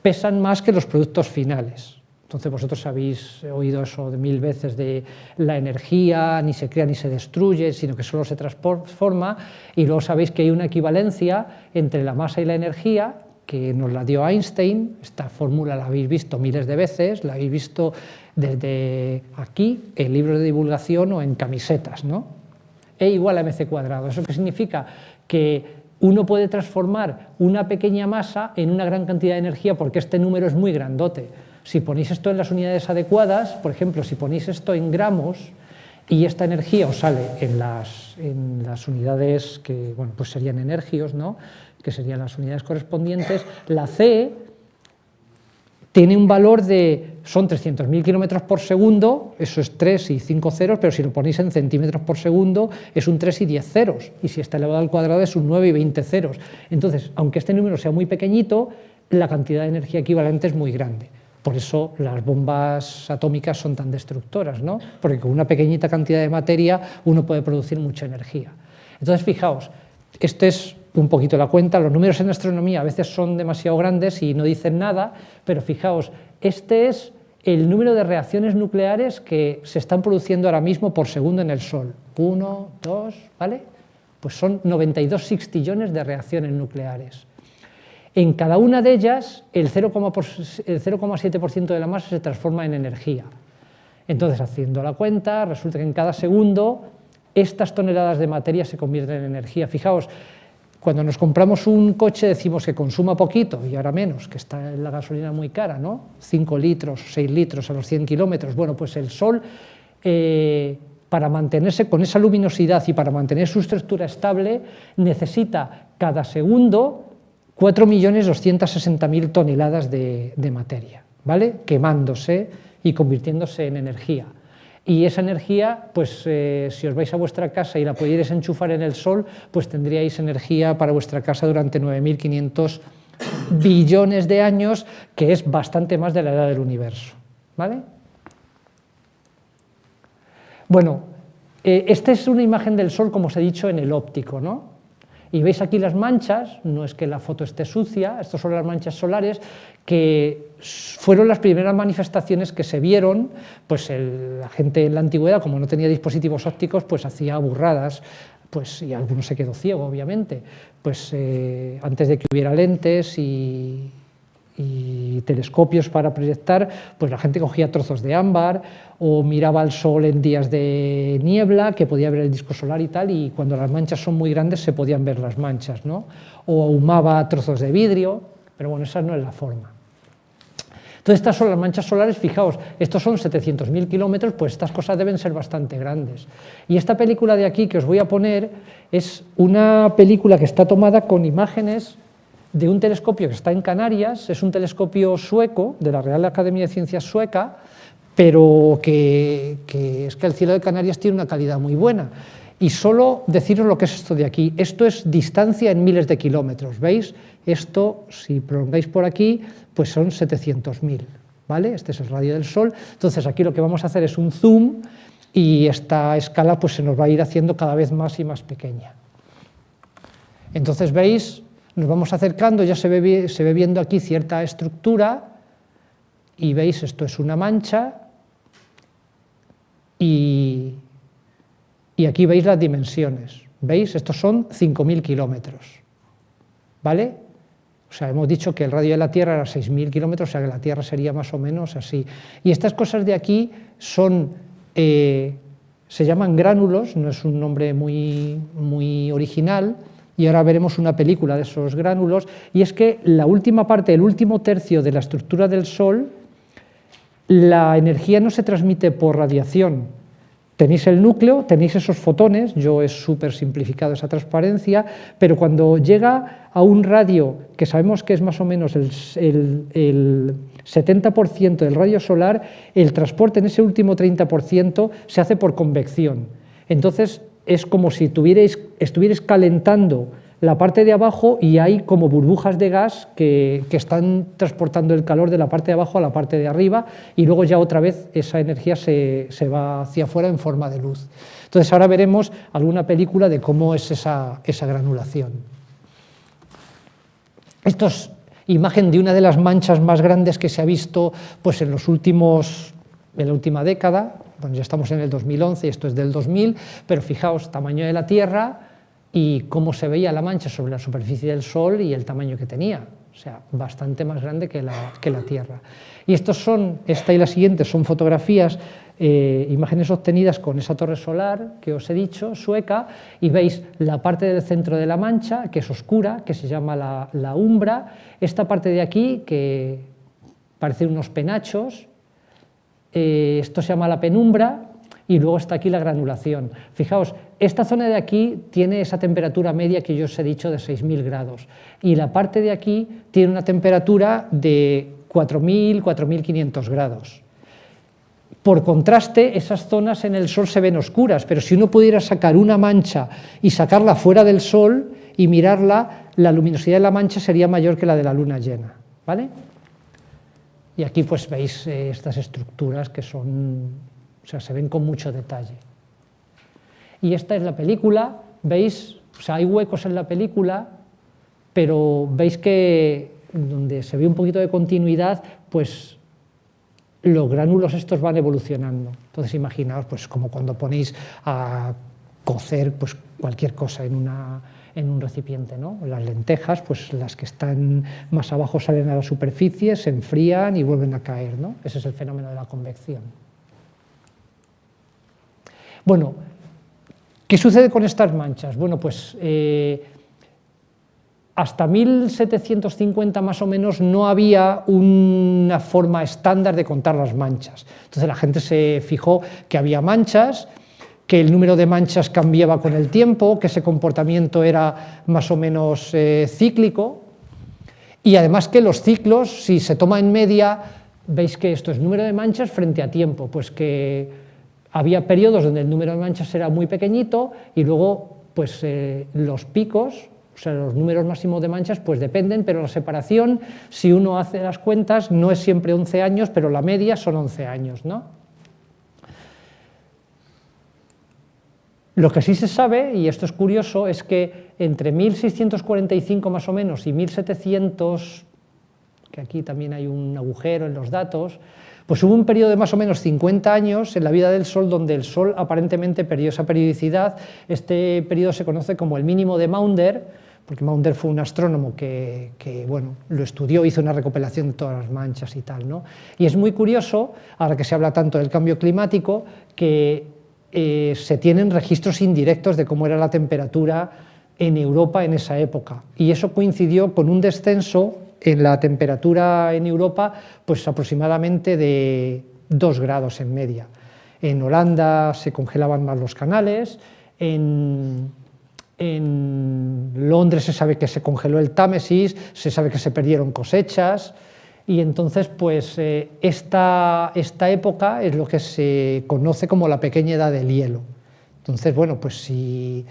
pesan más que los productos finales. Entonces vosotros habéis oído eso de 1000 veces de la energía ni se crea ni se destruye, sino que solo se transforma, y luego sabéis que hay una equivalencia entre la masa y la energía, que nos la dio Einstein. Esta fórmula la habéis visto miles de veces, la habéis visto desde aquí, en libros de divulgación o en camisetas, ¿no? E igual a mc cuadrado. ¿Eso qué significa? Que uno puede transformar una pequeña masa en una gran cantidad de energía porque este número es muy grandote. Si ponéis esto en las unidades adecuadas, por ejemplo, si ponéis esto en gramos y esta energía os sale en las unidades que, bueno, pues serían energios, ¿no?, que serían las unidades correspondientes, la C tiene un valor de, son 300.000 kilómetros por segundo, eso es 3 y 5 ceros, pero si lo ponéis en centímetros por segundo es un 3 y 10 ceros, y si está elevado al cuadrado es un 9 y 20 ceros. Entonces, aunque este número sea muy pequeñito, la cantidad de energía equivalente es muy grande. Por eso las bombas atómicas son tan destructoras, ¿no? Porque con una pequeñita cantidad de materia uno puede producir mucha energía. Entonces, fijaos, esto es un poquito la cuenta. Los números en astronomía a veces son demasiado grandes y no dicen nada, pero fijaos, este es el número de reacciones nucleares que se están produciendo ahora mismo por segundo en el Sol. 1, 2, ¿vale? Pues son 92 sextillones de reacciones nucleares. En cada una de ellas, el 0,7% de la masa se transforma en energía. Entonces, haciendo la cuenta, resulta que en cada segundo estas toneladas de materia se convierten en energía. Fijaos, cuando nos compramos un coche decimos que consuma poquito y ahora menos, que está la gasolina muy cara, ¿no? 5 litros, 6 litros a los 100 kilómetros. Bueno, pues el Sol, para mantenerse con esa luminosidad y para mantener su estructura estable, necesita cada segundo 4.260.000 toneladas de materia, ¿vale?, quemándose y convirtiéndose en energía. Y esa energía, pues si os vais a vuestra casa y la pudierais enchufar en el Sol, pues tendríais energía para vuestra casa durante 9.500 billones de años, que es bastante más de la edad del universo, ¿vale? Bueno, esta es una imagen del Sol, como os he dicho, en el óptico, ¿no? Y veis aquí las manchas, no es que la foto esté sucia, estas son las manchas solares que fueron las primeras manifestaciones que se vieron, pues la gente en la antigüedad, como no tenía dispositivos ópticos, pues hacía burradas, pues, y alguno se quedó ciego, obviamente, pues antes de que hubiera lentes y telescopios para proyectar, pues la gente cogía trozos de ámbar o miraba al sol en días de niebla, que podía ver el disco solar y tal, y cuando las manchas son muy grandes se podían ver las manchas, ¿no? O ahumaba trozos de vidrio, pero bueno, esa no es la forma. Entonces, estas son las manchas solares. Fijaos, estos son 700.000 kilómetros, pues estas cosas deben ser bastante grandes. Y esta película de aquí que os voy a poner es una película que está tomada con imágenes de un telescopio que está en Canarias. Es un telescopio sueco, de la Real Academia de Ciencias sueca, pero que es que el cielo de Canarias tiene una calidad muy buena. Y solo deciros lo que es esto de aquí. Esto es distancia en miles de kilómetros, ¿veis? Esto, si prolongáis por aquí, pues son 700.000, ¿vale? Este es el radio del Sol. Entonces aquí lo que vamos a hacer es un zoom y esta escala pues se nos va a ir haciendo cada vez más y más pequeña. Entonces, ¿veis? Nos vamos acercando, ya se ve viendo aquí cierta estructura y veis, esto es una mancha y aquí veis las dimensiones, ¿veis? Estos son 5.000 kilómetros, ¿vale? O sea, hemos dicho que el radio de la Tierra era 6.000 kilómetros, o sea que la Tierra sería más o menos así. Y estas cosas de aquí son, se llaman gránulos, no es un nombre muy original, y ahora veremos una película de esos gránulos, y es que la última parte, el último tercio de la estructura del Sol, la energía no se transmite por radiación. Tenéis el núcleo, tenéis esos fotones, yo he súper simplificado esa transparencia, pero cuando llega a un radio que sabemos que es más o menos el 70% del radio solar, el transporte en ese último 30% se hace por convección. Entonces es como si estuvierais calentando la parte de abajo y hay como burbujas de gas que están transportando el calor de la parte de abajo a la parte de arriba y luego ya otra vez esa energía se va hacia afuera en forma de luz. Entonces ahora veremos alguna película de cómo es esa granulación. Esto es imagen de una de las manchas más grandes que se ha visto pues, en la última década. Bueno, ya estamos en el 2011 y esto es del 2000, pero fijaos, tamaño de la Tierra y cómo se veía la mancha sobre la superficie del Sol y el tamaño que tenía, o sea, bastante más grande que la Tierra. Y esta y la siguiente son fotografías, imágenes obtenidas con esa torre solar que os he dicho, sueca, y veis la parte del centro de la mancha, que es oscura, que se llama la umbra, esta parte de aquí, que parecen unos penachos, esto se llama la penumbra, y luego está aquí la granulación. Fijaos, esta zona de aquí tiene esa temperatura media que yo os he dicho de 6.000 grados y la parte de aquí tiene una temperatura de 4.000, 4.500 grados. Por contraste, esas zonas en el Sol se ven oscuras, pero si uno pudiera sacar una mancha y sacarla fuera del Sol y mirarla, la luminosidad de la mancha sería mayor que la de la luna llena, ¿vale? Y aquí pues veis estas estructuras que son... O sea, se ven con mucho detalle. Y esta es la película, veis, o sea, hay huecos en la película, pero veis que donde se ve un poquito de continuidad, pues los gránulos estos van evolucionando. Entonces imaginaos, pues como cuando ponéis a cocer pues, cualquier cosa en un recipiente, ¿no? Las lentejas, pues las que están más abajo salen a la superficie, se enfrían y vuelven a caer, ¿no? Ese es el fenómeno de la convección. Bueno, ¿qué sucede con estas manchas? Bueno, pues hasta 1750 más o menos no había una forma estándar de contar las manchas. Entonces la gente se fijó que había manchas, que el número de manchas cambiaba con el tiempo, que ese comportamiento era más o menos cíclico, y además que los ciclos, si se toma en media, veis que esto es número de manchas frente a tiempo, pues que había periodos donde el número de manchas era muy pequeñito y luego pues, los picos, o sea, los números máximos de manchas, pues dependen, pero la separación, si uno hace las cuentas, no es siempre 11 años, pero la media son 11 años, ¿no? Lo que sí se sabe, y esto es curioso, es que entre 1645 más o menos y 1700, que aquí también hay un agujero en los datos, pues hubo un periodo de más o menos 50 años en la vida del Sol donde el Sol aparentemente perdió esa periodicidad. Este periodo se conoce como el mínimo de Maunder, porque Maunder fue un astrónomo que bueno, lo estudió, hizo una recopilación de todas las manchas y tal, ¿no? Y es muy curioso, ahora que se habla tanto del cambio climático, que se tienen registros indirectos de cómo era la temperatura en Europa en esa época. Y eso coincidió con un descenso en la temperatura en Europa, pues aproximadamente de 2 grados en media. En Holanda se congelaban más los canales, en Londres se sabe que se congeló el Támesis, se sabe que se perdieron cosechas, y entonces pues esta época es lo que se conoce como la pequeña edad del hielo. Entonces, bueno, pues si...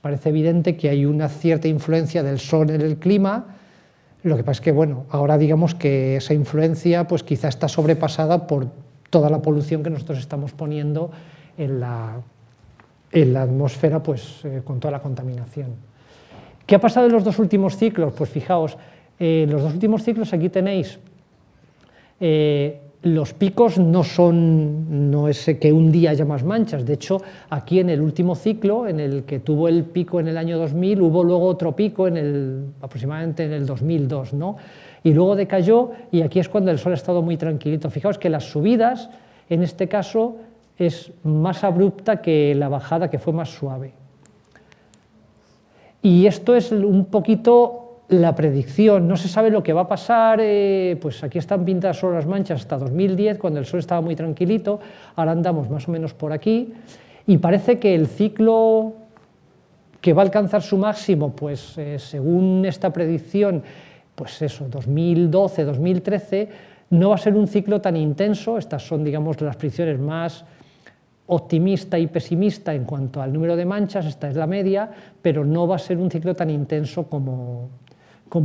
parece evidente que hay una cierta influencia del Sol en el clima, lo que pasa es que, bueno, ahora digamos que esa influencia pues quizá está sobrepasada por toda la polución que nosotros estamos poniendo en la atmósfera pues, con toda la contaminación. ¿Qué ha pasado en los 2 últimos ciclos? Pues fijaos, en los 2 últimos ciclos aquí tenéis los picos no es que un día haya más manchas, de hecho aquí en el último ciclo, en el que tuvo el pico en el año 2000, hubo luego otro pico aproximadamente en el 2002, ¿no? Y luego decayó y aquí es cuando el Sol ha estado muy tranquilito. Fijaos que las subidas en este caso es más abrupta que la bajada, que fue más suave. Y esto es un poquito la predicción, no se sabe lo que va a pasar, pues aquí están pintadas solo las manchas hasta 2010, cuando el Sol estaba muy tranquilito, ahora andamos más o menos por aquí, y parece que el ciclo que va a alcanzar su máximo, pues según esta predicción, pues eso, 2012, 2013, no va a ser un ciclo tan intenso, estas son, digamos, las predicciones más optimista y pesimista en cuanto al número de manchas, esta es la media, pero no va a ser un ciclo tan intenso como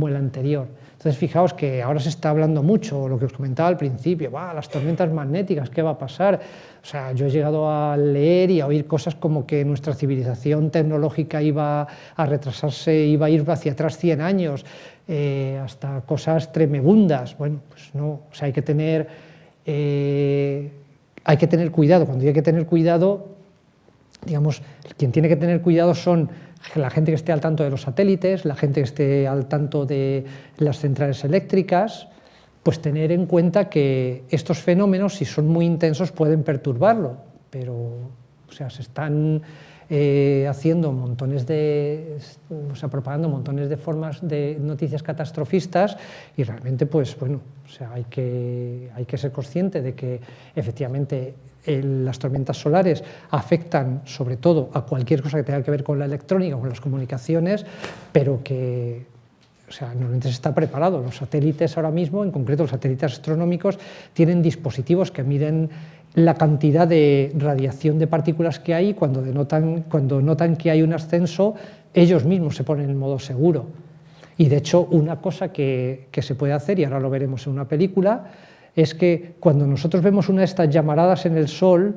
el anterior. Entonces, fijaos que ahora se está hablando mucho, lo que os comentaba al principio, las tormentas magnéticas, ¿qué va a pasar? O sea, yo he llegado a leer y a oír cosas como que nuestra civilización tecnológica iba a retrasarse, iba a ir hacia atrás 100 años, hasta cosas tremebundas. Bueno, pues no, o sea, hay que tener cuidado. Cuando hay que tener cuidado, digamos, quien tiene que tener cuidado son la gente que esté al tanto de los satélites, la gente que esté al tanto de las centrales eléctricas, pues tener en cuenta que estos fenómenos, si son muy intensos, pueden perturbarlo, pero o sea, se están haciendo montones de, o sea, propagando montones de formas de noticias catastrofistas y realmente, pues bueno, o sea, hay que ser consciente de que efectivamente las tormentas solares afectan sobre todo a cualquier cosa que tenga que ver con la electrónica, con las comunicaciones, pero que, o sea, normalmente se está preparado. Los satélites ahora mismo, en concreto los satélites astronómicos, tienen dispositivos que miden la cantidad de radiación de partículas que hay. Cuando notan que hay un ascenso, ellos mismos se ponen en modo seguro. Y de hecho, una cosa que se puede hacer, y ahora lo veremos en una película, es que cuando nosotros vemos una de estas llamaradas en el Sol,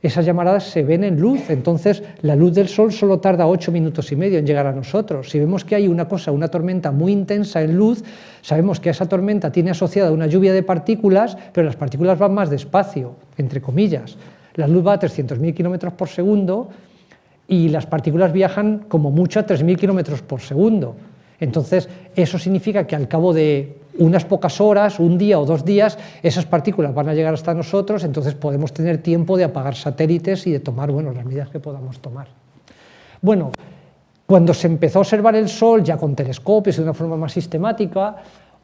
esas llamaradas se ven en luz, entonces la luz del Sol solo tarda 8 minutos y medio en llegar a nosotros. Si vemos que hay una tormenta muy intensa en luz, sabemos que esa tormenta tiene asociada una lluvia de partículas, pero las partículas van más despacio, entre comillas. La luz va a 300.000 kilómetros por segundo y las partículas viajan como mucho a 3.000 kilómetros por segundo. Entonces, eso significa que al cabo de unas pocas horas, un día o 2 días, esas partículas van a llegar hasta nosotros, entonces podemos tener tiempo de apagar satélites y de tomar, bueno, las medidas que podamos tomar. Bueno, cuando se empezó a observar el Sol ya con telescopios de una forma más sistemática,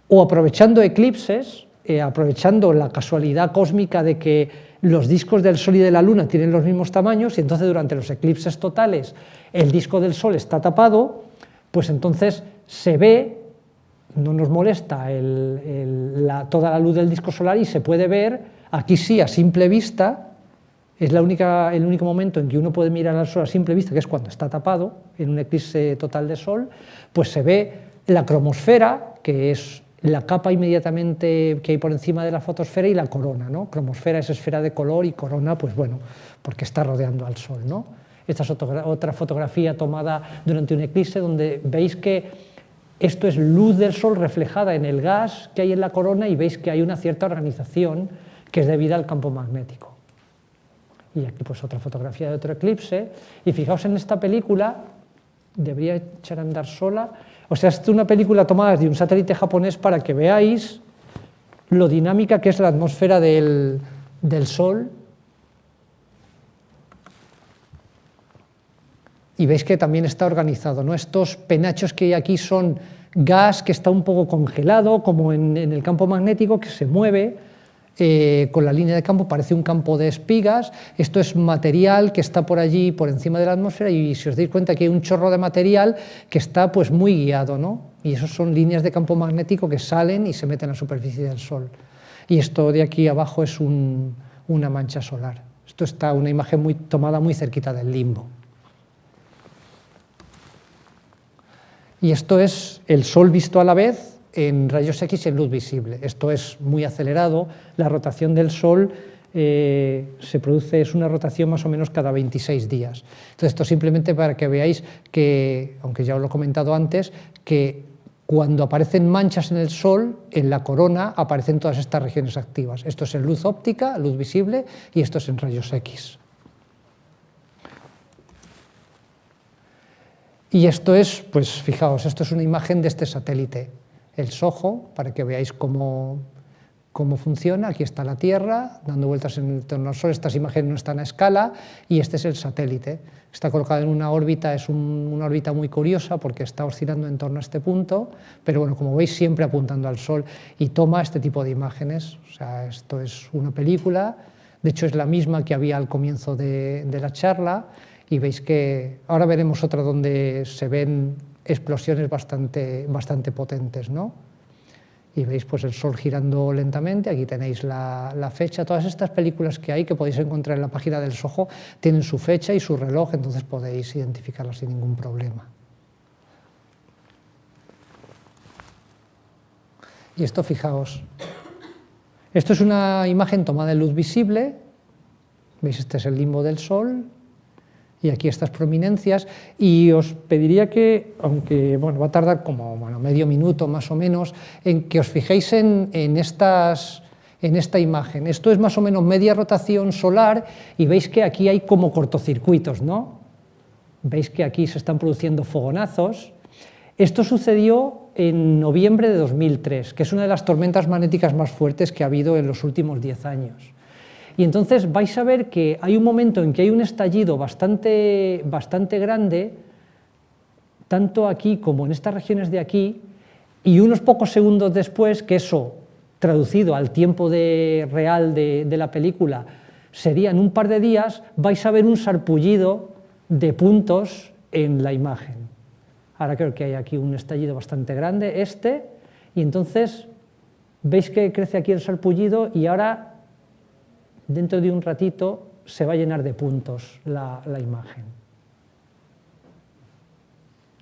o aprovechando eclipses, aprovechando la casualidad cósmica de que los discos del Sol y de la Luna tienen los mismos tamaños, y entonces durante los eclipses totales el disco del Sol está tapado, pues entonces se ve, no nos molesta toda la luz del disco solar y se puede ver, aquí sí, a simple vista, es el único momento en que uno puede mirar al Sol a simple vista, que es cuando está tapado, en un eclipse total de Sol, pues se ve la cromosfera, que es la capa inmediatamente que hay por encima de la fotosfera, y la corona, ¿no? Cromosfera es esfera de color y corona, pues bueno, porque está rodeando al Sol, ¿no? Esta es otra fotografía tomada durante un eclipse donde veis que esto es luz del Sol reflejada en el gas que hay en la corona, y veis que hay una cierta organización que es debida al campo magnético. Y aquí pues otra fotografía de otro eclipse, y fijaos en esta película, debería echar a andar sola, o sea, es una película tomada desde un satélite japonés para que veáis lo dinámica que es la atmósfera del Sol. Y veis que también está organizado, ¿no? Estos penachos que hay aquí son gas que está un poco congelado, como en el campo magnético, que se mueve con la línea de campo, parece un campo de espigas. Esto es material que está por allí, por encima de la atmósfera, y si os dais cuenta que hay un chorro de material que está pues muy guiado, ¿no? Y esos son líneas de campo magnético que salen y se meten en la superficie del Sol. Y esto de aquí abajo es una mancha solar. Esto está una imagen tomada muy cerquita del limbo. Y esto es el Sol visto a la vez en rayos X y en luz visible. Esto es muy acelerado. La rotación del Sol se produce, es una rotación más o menos cada 26 días. Entonces, esto simplemente para que veáis que, aunque ya os lo he comentado antes, que cuando aparecen manchas en el Sol, en la corona aparecen todas estas regiones activas. Esto es en luz óptica, luz visible, y esto es en rayos X. Y esto es, pues fijaos, esto es una imagen de este satélite, el SOHO, para que veáis cómo funciona. Aquí está la Tierra, dando vueltas en torno al Sol. Estas imágenes no están a escala, y este es el satélite. Está colocado en una órbita, es una órbita muy curiosa porque está oscilando en torno a este punto, pero bueno, como veis, siempre apuntando al Sol, y toma este tipo de imágenes. O sea, esto es una película, de hecho es la misma que había al comienzo de la charla, y veis que ahora veremos otra donde se ven explosiones bastante potentes, ¿no? y veis pues el Sol girando lentamente. Aquí tenéis la fecha. Todas estas películas que hay, que podéis encontrar en la página del SOHO, tienen su fecha y su reloj, entonces podéis identificarlas sin ningún problema. Y esto, fijaos, esto es una imagen tomada en luz visible. ¿Veis? Este es el limbo del Sol, y aquí estas prominencias, y os pediría que, aunque bueno, va a tardar como medio minuto más o menos, en que os fijéis en esta imagen. Esto es más o menos media rotación solar, y veis que aquí hay como cortocircuitos, ¿no? Veis que aquí se están produciendo fogonazos. Esto sucedió en noviembre de 2003, que es una de las tormentas magnéticas más fuertes que ha habido en los últimos 10 años. Y entonces vais a ver que hay un momento en que hay un estallido bastante grande, tanto aquí como en estas regiones de aquí, y unos pocos segundos después, que eso, traducido al tiempo real de la película, sería en un par de días, vais a ver un sarpullido de puntos en la imagen. Ahora creo que hay aquí un estallido bastante grande, y entonces veis que crece aquí el sarpullido, y ahora dentro de un ratito se va a llenar de puntos la imagen.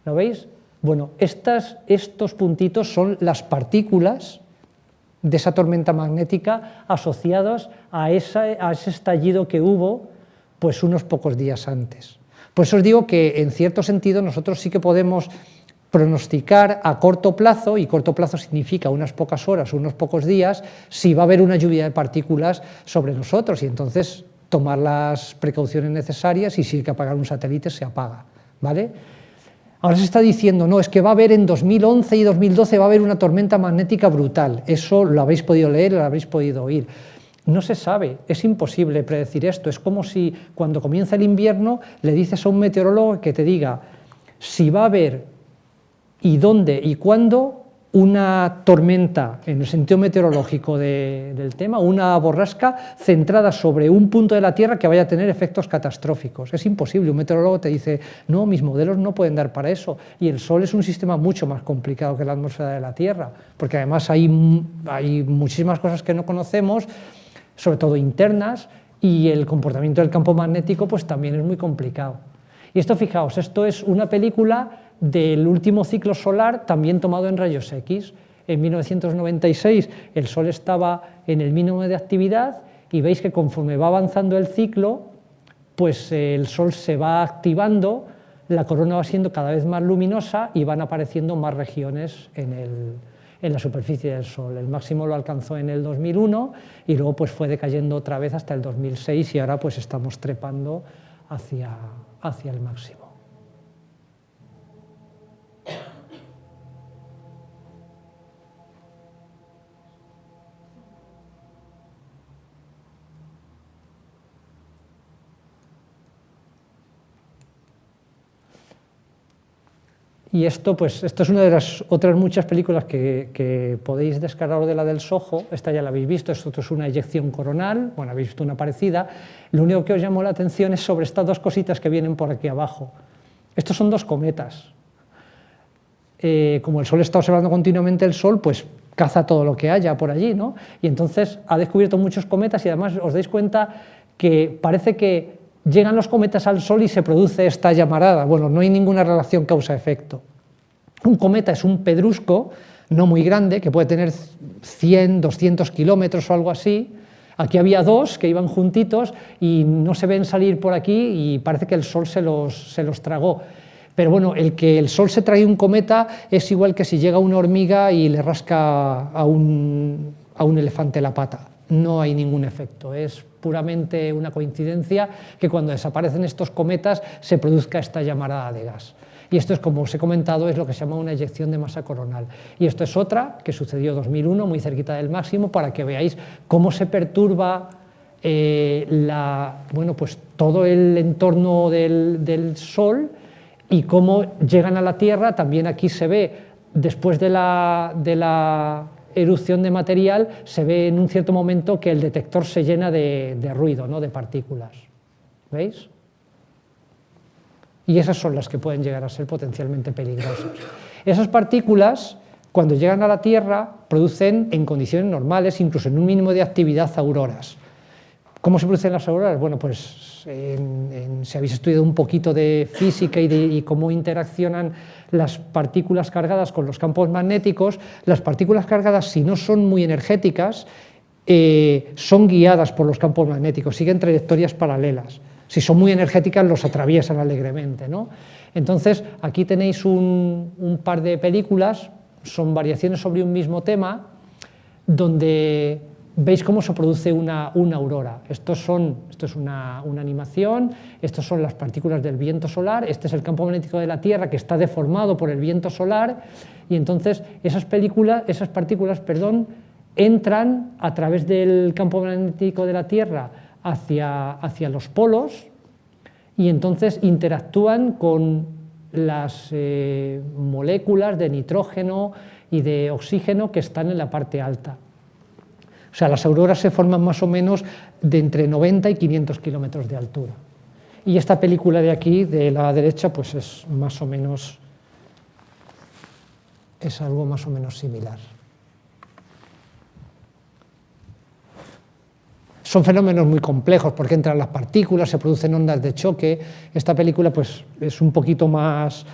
¿Lo veis? Bueno, estos puntitos son las partículas de esa tormenta magnética asociados a ese estallido que hubo pues unos pocos días antes. Por eso os digo que en cierto sentido nosotros sí que podemos pronosticar a corto plazo, y corto plazo significa unas pocas horas, unos pocos días, si va a haber una lluvia de partículas sobre nosotros, y entonces tomar las precauciones necesarias, y si hay que apagar un satélite se apaga, ¿vale? Ahora se está diciendo, no, es que va a haber en 2011 y 2012 va a haber una tormenta magnética brutal. Eso lo habéis podido leer, lo habéis podido oír. No se sabe, es imposible predecir esto. Es como si cuando comienza el invierno le dices a un meteorólogo que te diga si va a haber y dónde y cuándo una tormenta, en el sentido meteorológico del tema, una borrasca centrada sobre un punto de la Tierra que vaya a tener efectos catastróficos. Es imposible. Un meteorólogo te dice, no, mis modelos no pueden dar para eso. Y el Sol es un sistema mucho más complicado que la atmósfera de la Tierra, porque además hay muchísimas cosas que no conocemos, sobre todo internas, y el comportamiento del campo magnético pues también es muy complicado. Y esto, fijaos, esto es una película del último ciclo solar, también tomado en rayos X. En 1996 el Sol estaba en el mínimo de actividad, y veis que conforme va avanzando el ciclo, pues el Sol se va activando, la corona va siendo cada vez más luminosa y van apareciendo más regiones en la superficie del Sol. El máximo lo alcanzó en el 2001 y luego pues fue decayendo otra vez hasta el 2006, y ahora pues estamos trepando hacia el máximo. Y esto es una de las otras muchas películas que podéis descargar de la del SOHO. Esta ya la habéis visto, esto es una eyección coronal, bueno, habéis visto una parecida. Lo único que os llamó la atención es sobre estas dos cositas que vienen por aquí abajo. Estos son dos cometas. Como el Sol está observando continuamente el Sol, pues caza todo lo que haya por allí, ¿no? Y entonces ha descubierto muchos cometas, y además os dais cuenta que parece que llegan los cometas al Sol y se produce esta llamarada. Bueno, no hay ninguna relación causa-efecto. Un cometa es un pedrusco no muy grande, que puede tener 100, 200 kilómetros o algo así. Aquí había dos que iban juntitos y no se ven salir por aquí, y parece que el Sol se los tragó. Pero bueno, el que el Sol se trague un cometa es igual que si llega una hormiga y le rasca a un elefante la pata. No hay ningún efecto, es puramente una coincidencia que cuando desaparecen estos cometas se produzca esta llamarada de gas. Y esto es, como os he comentado, es lo que se llama una eyección de masa coronal. Y esto es otra que sucedió en 2001, muy cerquita del máximo, para que veáis cómo se perturba pues todo el entorno del Sol, y cómo llegan a la Tierra. También aquí se ve, después de la erupción de material, se ve en un cierto momento que el detector se llena de ruido, ¿no? De partículas. ¿Veis? Y esas son las que pueden llegar a ser potencialmente peligrosas. Esas partículas cuando llegan a la Tierra producen en condiciones normales, incluso en un mínimo de actividad, auroras. ¿Cómo se producen las auroras? Bueno, pues si habéis estudiado un poquito de física y cómo interaccionan las partículas cargadas con los campos magnéticos, las partículas cargadas, si no son muy energéticas, son guiadas por los campos magnéticos, siguen trayectorias paralelas. Si son muy energéticas, los atraviesan alegremente, ¿no? Entonces, aquí tenéis un par de películas, son variaciones sobre un mismo tema, donde veis cómo se produce una aurora. Esto es una animación, estos son las partículas del viento solar, este es el campo magnético de la Tierra que está deformado por el viento solar, y entonces esas partículas, entran a través del campo magnético de la Tierra hacia los polos, y entonces interactúan con las moléculas de nitrógeno y de oxígeno que están en la parte alta. O sea, las auroras se forman más o menos de entre 90 y 500 kilómetros de altura. Y esta película de aquí, de la derecha, pues es más o menos, es algo más o menos similar. Son fenómenos muy complejos porque entran las partículas, se producen ondas de choque. Esta película pues, es un poquito más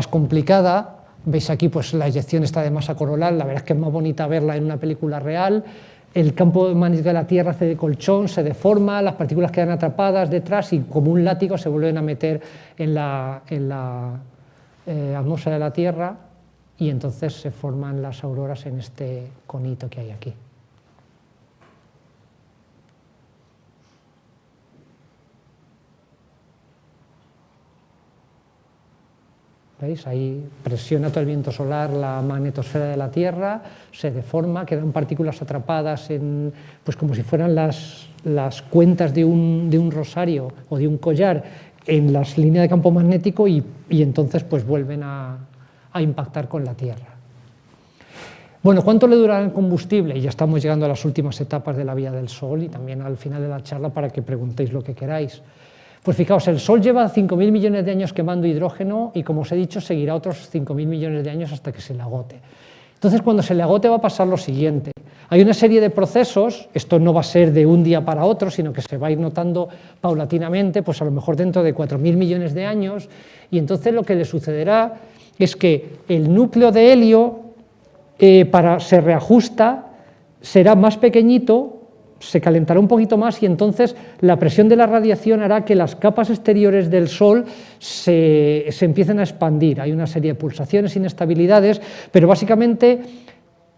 complicada. Veis aquí pues, la eyección está de masa coronal, la verdad es que es más bonita verla en una película real. El campo magnético de la Tierra hace de colchón, se deforma, las partículas quedan atrapadas detrás y como un látigo se vuelven a meter en la atmósfera de la Tierra, y entonces se forman las auroras en este conito que hay aquí. ¿Veis? Ahí presiona todo el viento solar la magnetosfera de la Tierra, se deforma, quedan partículas atrapadas pues como si fueran las cuentas de un rosario o de un collar en las líneas de campo magnético y entonces pues vuelven a impactar con la Tierra. Bueno, ¿cuánto le durará el combustible? Y ya estamos llegando a las últimas etapas de la vida del Sol y también al final de la charla para que preguntéis lo que queráis. Pues fijaos, el Sol lleva 5.000 millones de años quemando hidrógeno y, como os he dicho, seguirá otros 5.000 millones de años hasta que se le agote. Entonces, cuando se le agote va a pasar lo siguiente. Hay una serie de procesos, esto no va a ser de un día para otro, sino que se va a ir notando paulatinamente, pues a lo mejor dentro de 4.000 millones de años, y entonces lo que le sucederá es que el núcleo de helio se reajusta, será más pequeñito, se calentará un poquito más y entonces la presión de la radiación hará que las capas exteriores del Sol se empiecen a expandir. Hay una serie de pulsaciones, inestabilidades, pero básicamente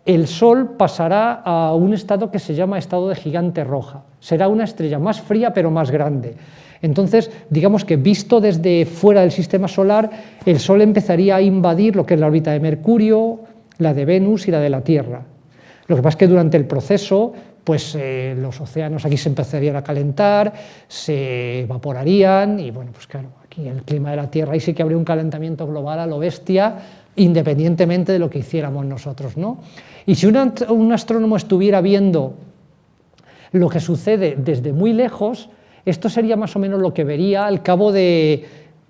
el Sol pasará a un estado que se llama estado de gigante roja. Será una estrella más fría pero más grande. Entonces, digamos que visto desde fuera del sistema solar, el Sol empezaría a invadir lo que es la órbita de Mercurio, la de Venus y la de la Tierra. Lo que pasa es que durante el proceso pues los océanos aquí se empezarían a calentar, se evaporarían y bueno, pues claro, aquí el clima de la Tierra ahí sí que habría un calentamiento global a lo bestia, independientemente de lo que hiciéramos nosotros, ¿no? Y si un astrónomo estuviera viendo lo que sucede desde muy lejos, esto sería más o menos lo que vería al cabo de...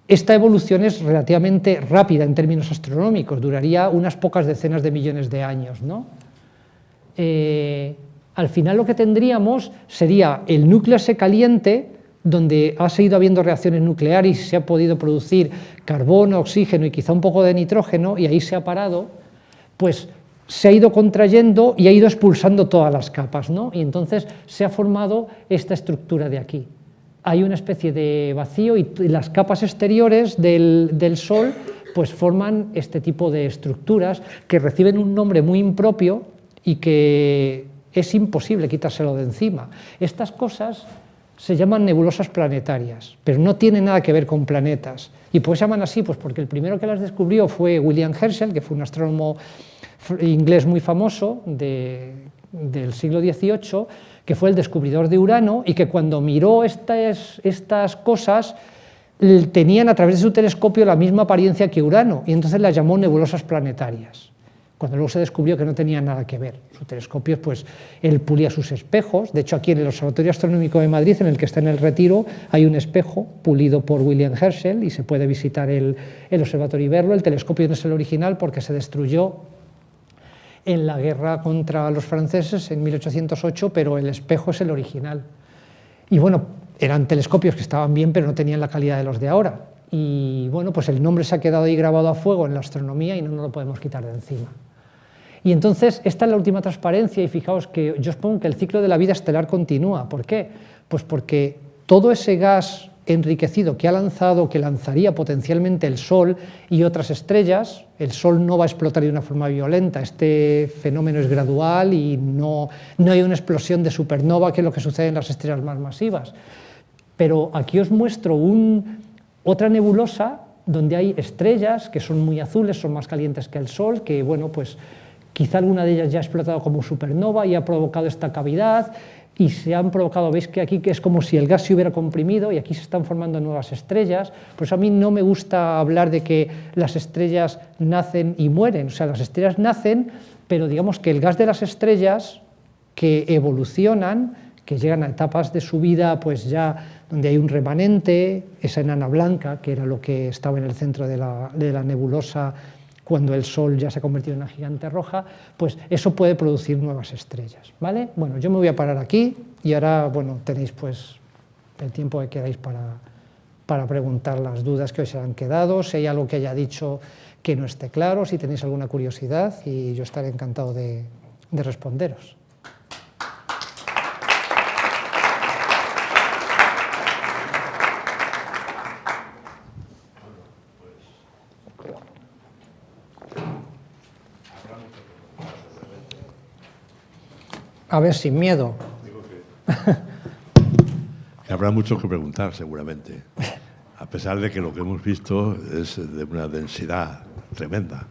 Esta evolución es relativamente rápida en términos astronómicos, duraría unas pocas decenas de millones de años, ¿no? Al final lo que tendríamos sería el núcleo ese caliente, donde ha seguido habiendo reacciones nucleares y se ha podido producir carbono, oxígeno y quizá un poco de nitrógeno, y ahí se ha parado, pues se ha ido contrayendo y ha ido expulsando todas las capas, ¿no? Y entonces se ha formado esta estructura de aquí. Hay una especie de vacío y las capas exteriores del Sol pues forman este tipo de estructuras que reciben un nombre muy impropio y que es imposible quitárselo de encima. Estas cosas se llaman nebulosas planetarias, pero no tienen nada que ver con planetas. ¿Y por qué se llaman así? Pues porque el primero que las descubrió fue William Herschel, que fue un astrónomo inglés muy famoso del siglo XVIII, que fue el descubridor de Urano, y que cuando miró estas cosas tenían a través de su telescopio la misma apariencia que Urano, y entonces las llamó nebulosas planetarias. Cuando luego se descubrió que no tenían nada que ver. Su telescopio, pues él pulía sus espejos. De hecho, aquí en el Observatorio Astronómico de Madrid, en el que está en el Retiro, hay un espejo pulido por William Herschel y se puede visitar el observatorio y verlo. El telescopio no es el original porque se destruyó en la guerra contra los franceses en 1808, pero el espejo es el original. Y bueno, eran telescopios que estaban bien, pero no tenían la calidad de los de ahora. Y bueno, pues el nombre se ha quedado ahí grabado a fuego en la astronomía y no nos lo podemos quitar de encima. Y entonces, esta es la última transparencia, y fijaos que yo os pongo que el ciclo de la vida estelar continúa. ¿Por qué? Pues porque todo ese gas enriquecido que ha lanzado, que lanzaría potencialmente el Sol y otras estrellas, el Sol no va a explotar de una forma violenta, este fenómeno es gradual y no hay una explosión de supernova, que es lo que sucede en las estrellas más masivas. Pero aquí os muestro otra nebulosa donde hay estrellas que son muy azules, son más calientes que el Sol, que bueno, pues quizá alguna de ellas ya ha explotado como supernova y ha provocado esta cavidad, y se han provocado, veis que aquí que es como si el gas se hubiera comprimido y aquí se están formando nuevas estrellas. Por eso a mí no me gusta hablar de que las estrellas nacen y mueren, o sea, las estrellas nacen, pero digamos que el gas de las estrellas que evolucionan, que llegan a etapas de su vida pues ya donde hay un remanente, esa enana blanca, que era lo que estaba en el centro de la nebulosa cuando el Sol ya se ha convertido en una gigante roja, pues eso puede producir nuevas estrellas, ¿vale? Bueno, yo me voy a parar aquí y ahora, bueno, tenéis pues el tiempo que queráis para preguntar las dudas que os han quedado, si hay algo que haya dicho que no esté claro, si tenéis alguna curiosidad, y yo estaré encantado de responderos. A ver, sin miedo. Que habrá mucho que preguntar, seguramente, a pesar de que lo que hemos visto es de una densidad tremenda,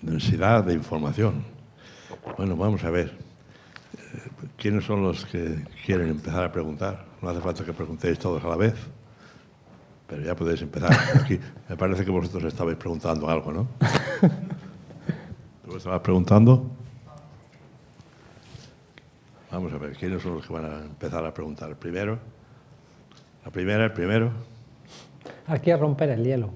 densidad de información. Bueno, vamos a ver. ¿Quiénes son los que quieren empezar a preguntar? No hace falta que preguntéis todos a la vez, pero ya podéis empezar. Aquí me parece que vosotros estabais preguntando algo, ¿no? ¿Tú estabas preguntando? Vamos a ver, ¿quiénes son los que van a empezar a preguntar? ¿El primero? ¿La primera, el primero? Aquí a romper el hielo.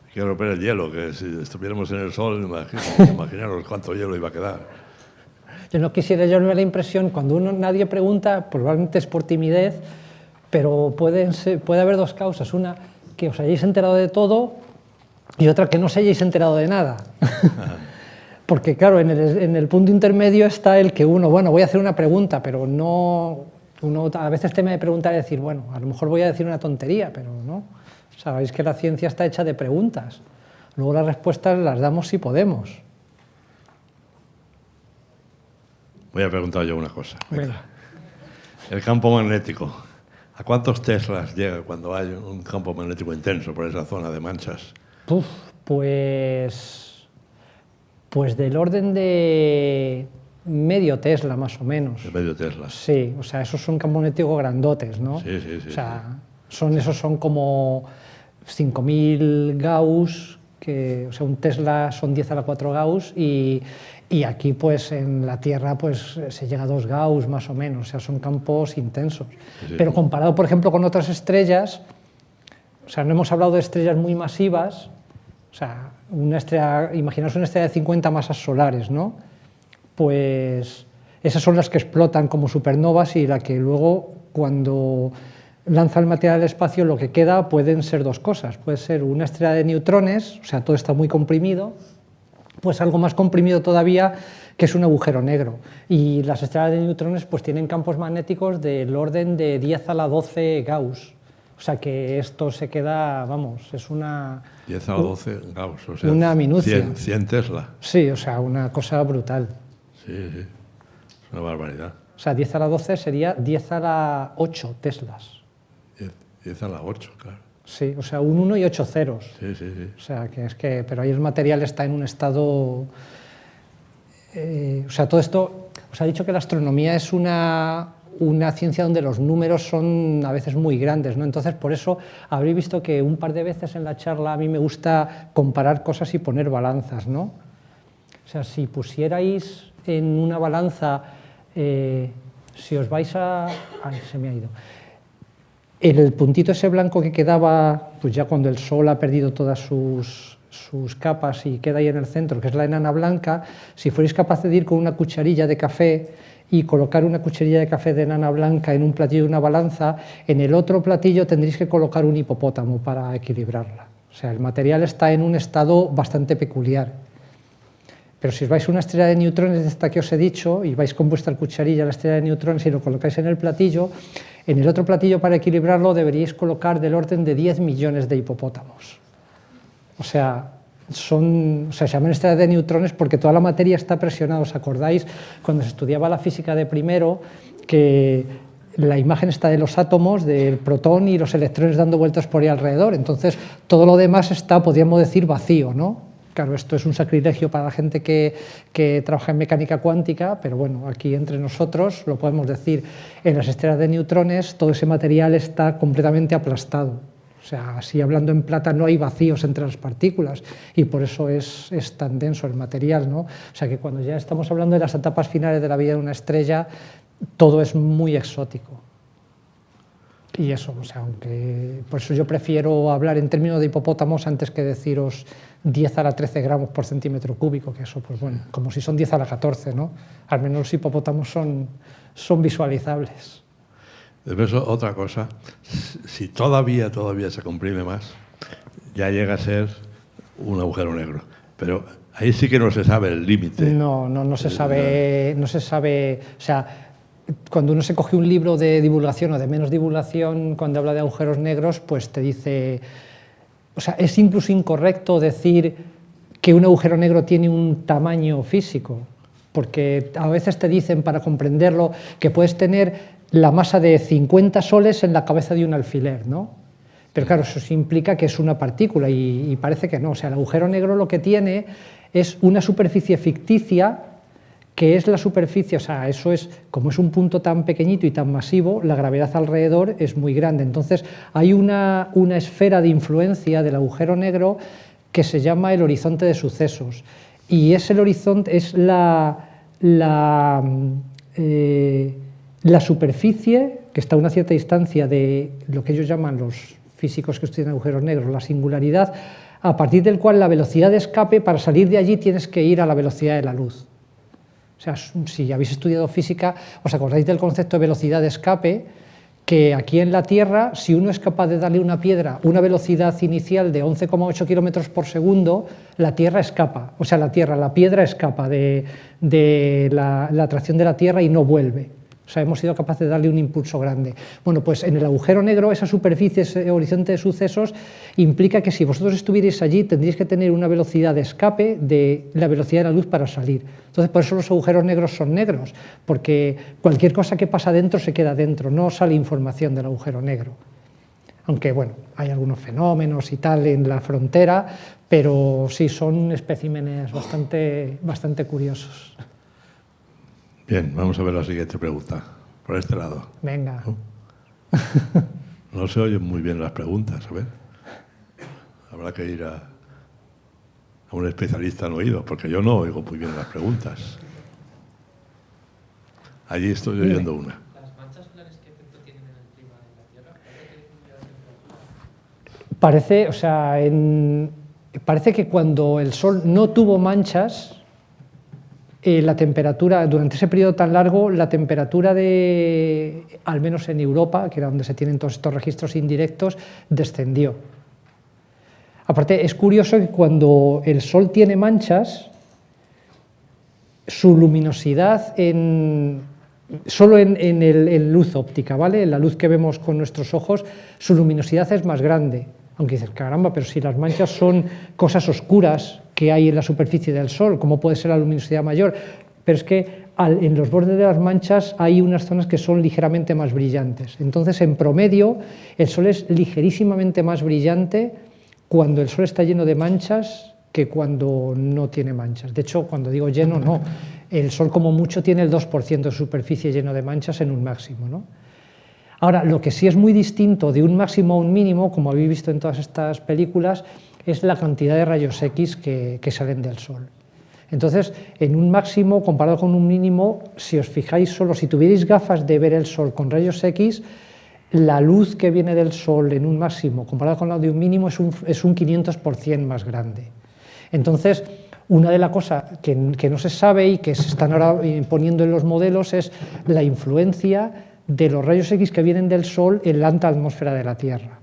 Hay que romper el hielo, que si estuviéramos en el Sol, imaginaros cuánto hielo iba a quedar. Yo no quisiera llevarme la impresión, cuando nadie pregunta, probablemente es por timidez, pero puede haber dos causas. Una, que os hayáis enterado de todo, y otra, que no os hayáis enterado de nada. Porque claro, en el punto intermedio está el que uno, bueno, voy a hacer una pregunta, pero no, uno a veces teme de preguntar y decir, bueno, a lo mejor voy a decir una tontería, pero no. Sabéis que la ciencia está hecha de preguntas. Luego las respuestas las damos si podemos. Voy a preguntar yo una cosa. Venga. El campo magnético. ¿A cuántos teslas llega cuando hay un campo magnético intenso por esa zona de manchas? Pues del orden de medio Tesla, más o menos. De medio Tesla. Sí, o sea, esos son campos magnéticos grandotes, ¿no? Sí, sí, sí. O sea, esos son como 5.000 Gauss, o sea, un Tesla son 10 a la 4 Gauss, y aquí, pues, en la Tierra, pues, se llega a 2 Gauss, más o menos, o sea, son campos intensos. Sí. Pero comparado, por ejemplo, con otras estrellas, o sea, no hemos hablado de estrellas muy masivas, o sea, imaginaos una estrella de 50 masas solares, ¿no? Pues esas son las que explotan como supernovas, y la que luego, cuando lanza el material al espacio, lo que queda pueden ser dos cosas. Puede ser una estrella de neutrones, o sea, todo está muy comprimido, pues algo más comprimido todavía, que es un agujero negro. Y las estrellas de neutrones pues tienen campos magnéticos del orden de 10 a la 12 Gauss. O sea que esto se queda, vamos, es una... 10 a la 12 Gauss, o sea, una minucia. 100 Tesla. Sí, o sea, una cosa brutal. Sí, sí, es una barbaridad. O sea, 10 a la 12 sería 10 a la 8 Teslas. 10 a la 8, claro. Sí, o sea, un 1 y 8 ceros. Sí, sí, sí. O sea, pero ahí el material está en un estado... o sea, todo esto... Os ha dicho que la astronomía es una ciencia donde los números son a veces muy grandes, ¿no? Entonces, por eso habréis visto que un par de veces en la charla a mí me gusta comparar cosas y poner balanzas, ¿no? O sea, si pusierais en una balanza, si os vais a... Ay, se me ha ido. El puntito ese blanco que quedaba, pues ya cuando el Sol ha perdido todas sus sus capas y queda ahí en el centro, que es la enana blanca, si fuerais capaces de ir con una cucharilla de café y colocar una cucharilla de café de enana blanca en un platillo de una balanza, en el otro platillo tendréis que colocar un hipopótamo para equilibrarla. O sea, el material está en un estado bastante peculiar. Pero si os vais a una estrella de neutrones de esta que os he dicho y vais con vuestra cucharilla a la estrella de neutrones y lo colocáis en el platillo, en el otro platillo para equilibrarlo deberíais colocar del orden de 10 millones de hipopótamos. O sea, se llaman estrellas de neutrones porque toda la materia está presionada. ¿Os acordáis cuando se estudiaba la física de primero que la imagen está de los átomos, del protón y los electrones dando vueltas por ahí alrededor? Entonces, todo lo demás está, podríamos decir, vacío, ¿no? Claro, esto es un sacrilegio para la gente que trabaja en mecánica cuántica, pero bueno, aquí entre nosotros lo podemos decir. En las estrellas de neutrones todo ese material está completamente aplastado. O sea, así hablando en plata, no hay vacíos entre las partículas y por eso es tan denso el material, ¿no? O sea, que cuando ya estamos hablando de las etapas finales de la vida de una estrella, todo es muy exótico. Y eso, o sea, aunque por eso yo prefiero hablar en términos de hipopótamos antes que deciros 10 a la 13 gramos por centímetro cúbico, que eso, pues bueno, como si son 10 a la 14, ¿no? Al menos los hipopótamos son visualizables. De eso, otra cosa, si todavía se comprime más, ya llega a ser un agujero negro. Pero ahí sí que no se sabe el límite. No se sabe, o sea, cuando uno se coge un libro de divulgación o de menos divulgación, cuando habla de agujeros negros, pues te dice, o sea, es incluso incorrecto decir que un agujero negro tiene un tamaño físico, porque a veces te dicen, para comprenderlo, que puedes tener la masa de 50 soles en la cabeza de un alfiler, ¿no? Pero claro, eso implica que es una partícula y parece que no. O sea, el agujero negro lo que tiene es una superficie ficticia, que es la superficie, o sea, eso es, como es un punto tan pequeñito y tan masivo, la gravedad alrededor es muy grande. Entonces, hay una esfera de influencia del agujero negro que se llama el horizonte de sucesos. Y es el horizonte, es la superficie que está a una cierta distancia de lo que ellos llaman, los físicos que estudian agujeros negros, la singularidad, a partir del cual la velocidad de escape, para salir de allí tienes que ir a la velocidad de la luz. O sea, si habéis estudiado física, os acordáis del concepto de velocidad de escape, que aquí en la Tierra, si uno es capaz de darle a una piedra una velocidad inicial de 11,8 kilómetros por segundo, la Tierra escapa. O sea, la piedra escapa de la atracción de la Tierra y no vuelve. O sea, hemos sido capaces de darle un impulso grande. Bueno, pues en el agujero negro, esa superficie, ese horizonte de sucesos, implica que si vosotros estuvierais allí, tendríais que tener una velocidad de escape de la velocidad de la luz para salir. Entonces, por eso los agujeros negros son negros, porque cualquier cosa que pasa dentro se queda dentro, no sale información del agujero negro. Aunque, bueno, hay algunos fenómenos y tal en la frontera, pero sí, son especímenes bastante curiosos. Bien, vamos a ver la siguiente pregunta, por este lado. Venga. No se oyen muy bien las preguntas, a ver. Habrá que ir a un especialista en oídos, porque yo no oigo muy bien las preguntas. Allí estoy oyendo una. ¿Las manchas solares qué efecto tienen en el clima de la Tierra? Parece, o sea, parece que cuando el Sol no tuvo manchas, la temperatura, durante ese periodo tan largo, la temperatura al menos en Europa, que era donde se tienen todos estos registros indirectos, descendió. Aparte, es curioso que cuando el Sol tiene manchas, su luminosidad solo en luz óptica, ¿vale? En la luz que vemos con nuestros ojos, su luminosidad es más grande. Aunque dices, caramba, pero si las manchas son cosas oscuras que hay en la superficie del Sol, ¿cómo puede ser la luminosidad mayor? Pero es que en los bordes de las manchas hay unas zonas que son ligeramente más brillantes. Entonces, en promedio, el Sol es ligerísimamente más brillante cuando el Sol está lleno de manchas que cuando no tiene manchas. De hecho, cuando digo lleno, no. El Sol como mucho tiene el 2% de superficie lleno de manchas en un máximo, ¿no? Ahora, lo que sí es muy distinto de un máximo a un mínimo, como habéis visto en todas estas películas, es la cantidad de rayos X que salen del Sol. Entonces, en un máximo comparado con un mínimo, si os fijáis solo, si tuvierais gafas de ver el Sol con rayos X, la luz que viene del Sol en un máximo comparado con la de un mínimo es un 500% más grande. Entonces, una de las cosas que no se sabe y que se están ahora poniendo en los modelos es la influencia de los rayos X que vienen del Sol en la alta atmósfera de la Tierra.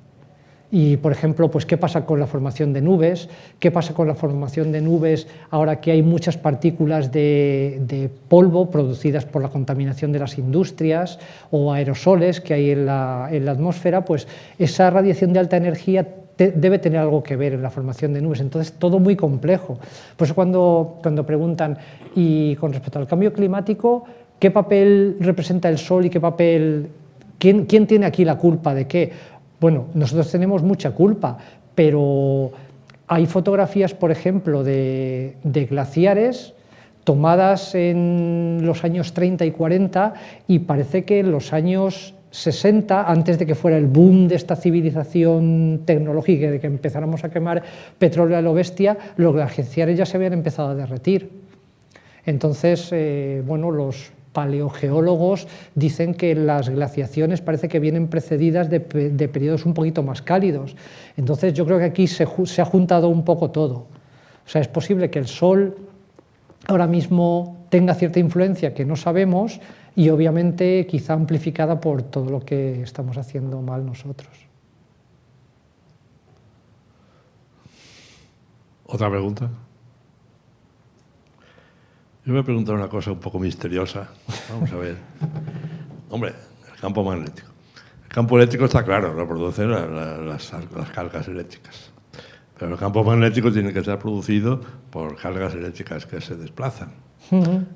Y, por ejemplo, pues, ¿qué pasa con la formación de nubes? ¿Qué pasa con la formación de nubes ahora que hay muchas partículas de polvo producidas por la contaminación de las industrias o aerosoles que hay en la atmósfera? Pues esa radiación de alta energía debe tener algo que ver en la formación de nubes. Entonces, todo muy complejo. Por eso cuando preguntan, y con respecto al cambio climático, ¿qué papel representa el Sol y qué papel... ¿Quién tiene aquí la culpa de qué? Bueno, nosotros tenemos mucha culpa, pero hay fotografías, por ejemplo, de glaciares tomadas en los años 30 y 40 y parece que en los años 60, antes de que fuera el boom de esta civilización tecnológica, de que empezáramos a quemar petróleo a lo bestia, los glaciares ya se habían empezado a derretir. Entonces, bueno, los paleogeólogos dicen que las glaciaciones parece que vienen precedidas de periodos un poquito más cálidos. Entonces, yo creo que aquí se ha juntado un poco todo. O sea, es posible que el Sol ahora mismo tenga cierta influencia que no sabemos, y obviamente quizá amplificada por todo lo que estamos haciendo mal nosotros. ¿Otra pregunta? Yo me he preguntado una cosa un poco misteriosa. Vamos a ver. Hombre, el campo magnético. El campo eléctrico está claro, lo producen las cargas eléctricas. Pero el campo magnético tiene que estar producido por cargas eléctricas que se desplazan.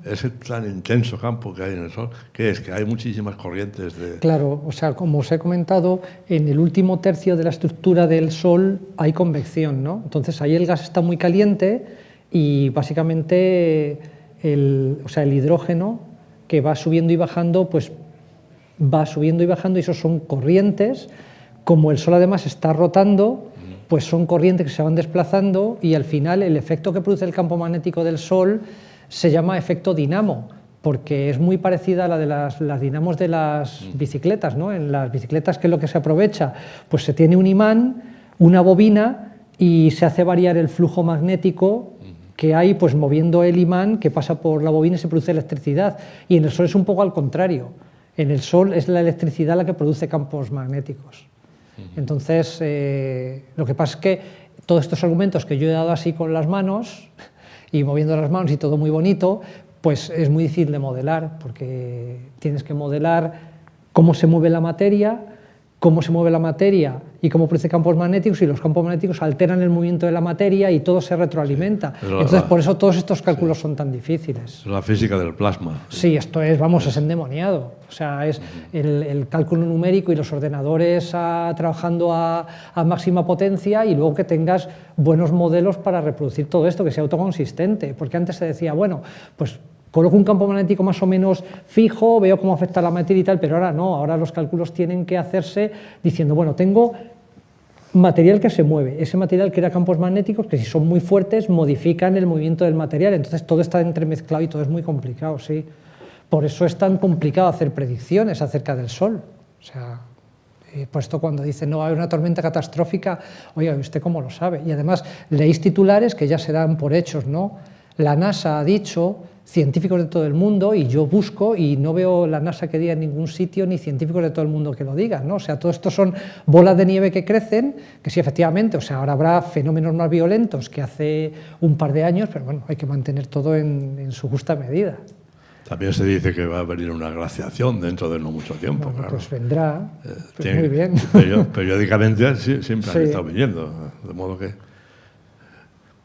Ese tan intenso campo que hay en el Sol, ¿qué es? Que hay muchísimas corrientes de... Claro, o sea, como os he comentado, en el último tercio de la estructura del Sol hay convección, ¿no? Entonces ahí el gas está muy caliente y básicamente el hidrógeno que va subiendo y bajando, pues va subiendo y bajando, y eso son corrientes. Como el Sol además está rotando, pues son corrientes que se van desplazando, y al final el efecto que produce el campo magnético del Sol se llama efecto dinamo, porque es muy parecida a la de las dinamos de las bicicletas, ¿no? En las bicicletas, ¿qué es lo que se aprovecha? Pues se tiene un imán, una bobina, y se hace variar el flujo magnético que hay, pues moviendo el imán que pasa por la bobina y se produce electricidad. Y en el Sol es un poco al contrario. En el Sol es la electricidad la que produce campos magnéticos. Entonces, lo que pasa es que todos estos argumentos que yo he dado así con las manos y moviendo las manos y todo muy bonito, pues es muy difícil de modelar, porque tienes que modelar cómo se mueve la materia y cómo produce campos magnéticos, y los campos magnéticos alteran el movimiento de la materia y todo se retroalimenta. Entonces, por eso todos estos cálculos son tan difíciles. La física del plasma. Sí, esto es, vamos, es endemoniado. O sea, es el cálculo numérico y los ordenadores trabajando a máxima potencia, y luego que tengas buenos modelos para reproducir todo esto, que sea autoconsistente. Porque antes se decía, bueno, pues coloco un campo magnético más o menos fijo, veo cómo afecta la materia y tal, pero ahora no, ahora los cálculos tienen que hacerse diciendo, bueno, tengo material que se mueve, ese material crea campos magnéticos que, si son muy fuertes, modifican el movimiento del material, entonces todo está entremezclado y todo es muy complicado, sí. Por eso es tan complicado hacer predicciones acerca del Sol. O sea, por esto cuando dicen no va a haber una tormenta catastrófica, oiga, ¿usted cómo lo sabe? Y además leéis titulares que ya se dan por hechos, ¿no? La NASA ha dicho, científicos de todo el mundo, y yo busco y no veo la NASA que diga en ningún sitio, ni científicos de todo el mundo que lo digan, ¿no? O sea, todo esto son bolas de nieve que crecen, que sí, efectivamente, o sea, ahora habrá fenómenos más violentos que hace un par de años, pero bueno, hay que mantener todo en su justa medida. También se dice que va a venir una glaciación dentro de no mucho tiempo. Bueno, claro. pues vendrá, pues muy bien. Periódicamente siempre Sí. han estado viniendo, de modo que...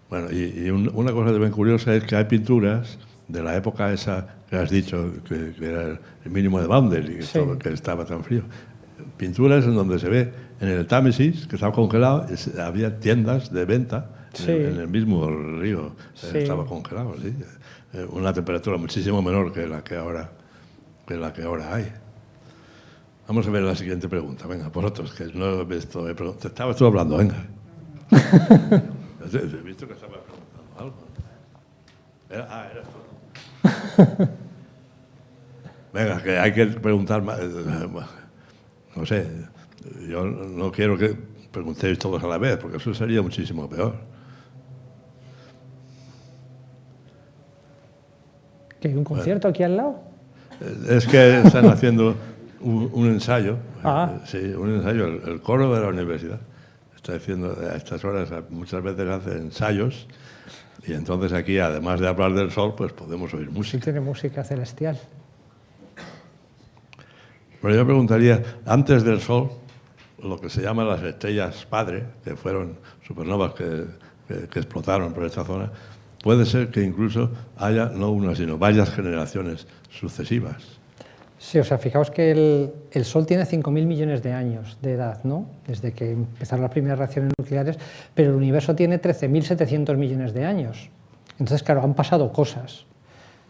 Bueno, y una cosa bien curiosa es que hay pinturas de la época esa que has dicho, que era el mínimo de Boundary, que, Sí. que estaba tan frío. Pinturas en donde se ve en el Támesis, que estaba congelado, había tiendas de venta Sí. en el mismo río, Sí. estaba congelado, sí. Una temperatura muchísimo menor que la que ahora hay. Vamos a ver la siguiente pregunta. Venga, vosotros, que no he visto, te estaba tú hablando, venga. He visto que estaba preguntando algo. Era tú. Venga, que hay que preguntar más. No sé, yo no quiero que preguntéis todos a la vez, porque eso sería muchísimo peor. ¿Que hay un concierto aquí al lado? Es que están haciendo un ensayo, Ah. sí, un ensayo, el coro de la universidad. Está haciendo a estas horas, muchas veces hace ensayos, y entonces aquí, además de hablar del sol, pues podemos oír Sí, música. tiene música celestial. Pero yo preguntaría, antes del sol, lo que se llaman las estrellas padre, que fueron supernovas que explotaron por esta zona, puede ser que incluso haya no una, sino varias generaciones sucesivas. Sí, o sea, fijaos que el Sol tiene 5.000 millones de años de edad, ¿no? Desde que empezaron las primeras reacciones nucleares, pero el universo tiene 13.700 millones de años. Entonces, claro, han pasado cosas.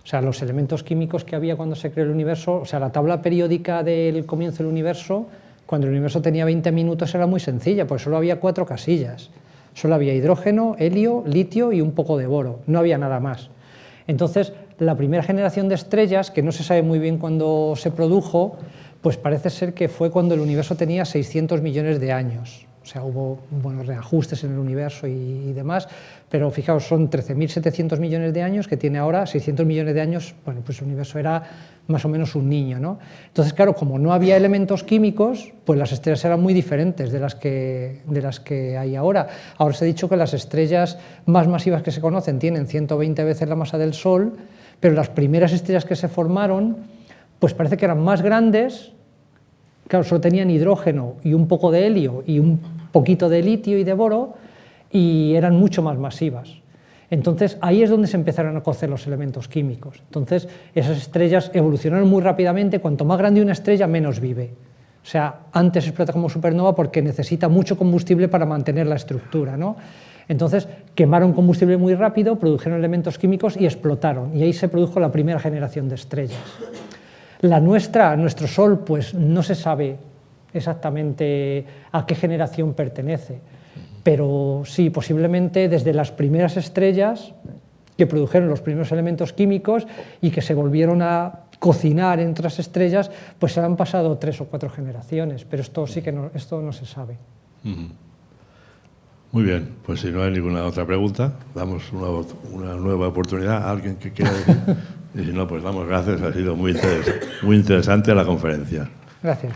O sea, los elementos químicos que había cuando se creó el universo, o sea, la tabla periódica del comienzo del universo, cuando el universo tenía 20 minutos, era muy sencilla, porque solo había 4 casillas. Solo había hidrógeno, helio, litio y un poco de boro, no había nada más. Entonces, la primera generación de estrellas, que no se sabe muy bien cuándo se produjo, pues parece ser que fue cuando el universo tenía 600 millones de años. O sea, hubo buenos reajustes en el universo y demás, pero fijaos, son 13.700 millones de años que tiene ahora, 600 millones de años, bueno, pues el universo era más o menos un niño, ¿no? Entonces, claro, como no había elementos químicos, pues las estrellas eran muy diferentes de las que hay ahora. Ahora os he dicho que las estrellas más masivas que se conocen tienen 120 veces la masa del Sol, pero las primeras estrellas que se formaron, pues parece que eran más grandes. Claro, solo tenían hidrógeno y un poco de helio y un poquito de litio y de boro, y eran mucho más masivas. Entonces, ahí es donde se empezaron a cocer los elementos químicos. Entonces, esas estrellas evolucionaron muy rápidamente. Cuanto más grande una estrella, menos vive. O sea, antes explota como supernova porque necesita mucho combustible para mantener la estructura, ¿no? Entonces, quemaron combustible muy rápido, produjeron elementos químicos y explotaron. Y ahí se produjo la primera generación de estrellas. La nuestra, nuestro Sol, pues no se sabe exactamente a qué generación pertenece, pero sí, posiblemente desde las primeras estrellas que produjeron los primeros elementos químicos y que se volvieron a cocinar en otras estrellas, pues se han pasado 3 o 4 generaciones, pero esto sí que esto no se sabe. Muy bien, pues si no hay ninguna otra pregunta, damos una nueva oportunidad a alguien que quiera decir. Y si no, pues damos gracias, ha sido muy interesante la conferencia. Gracias.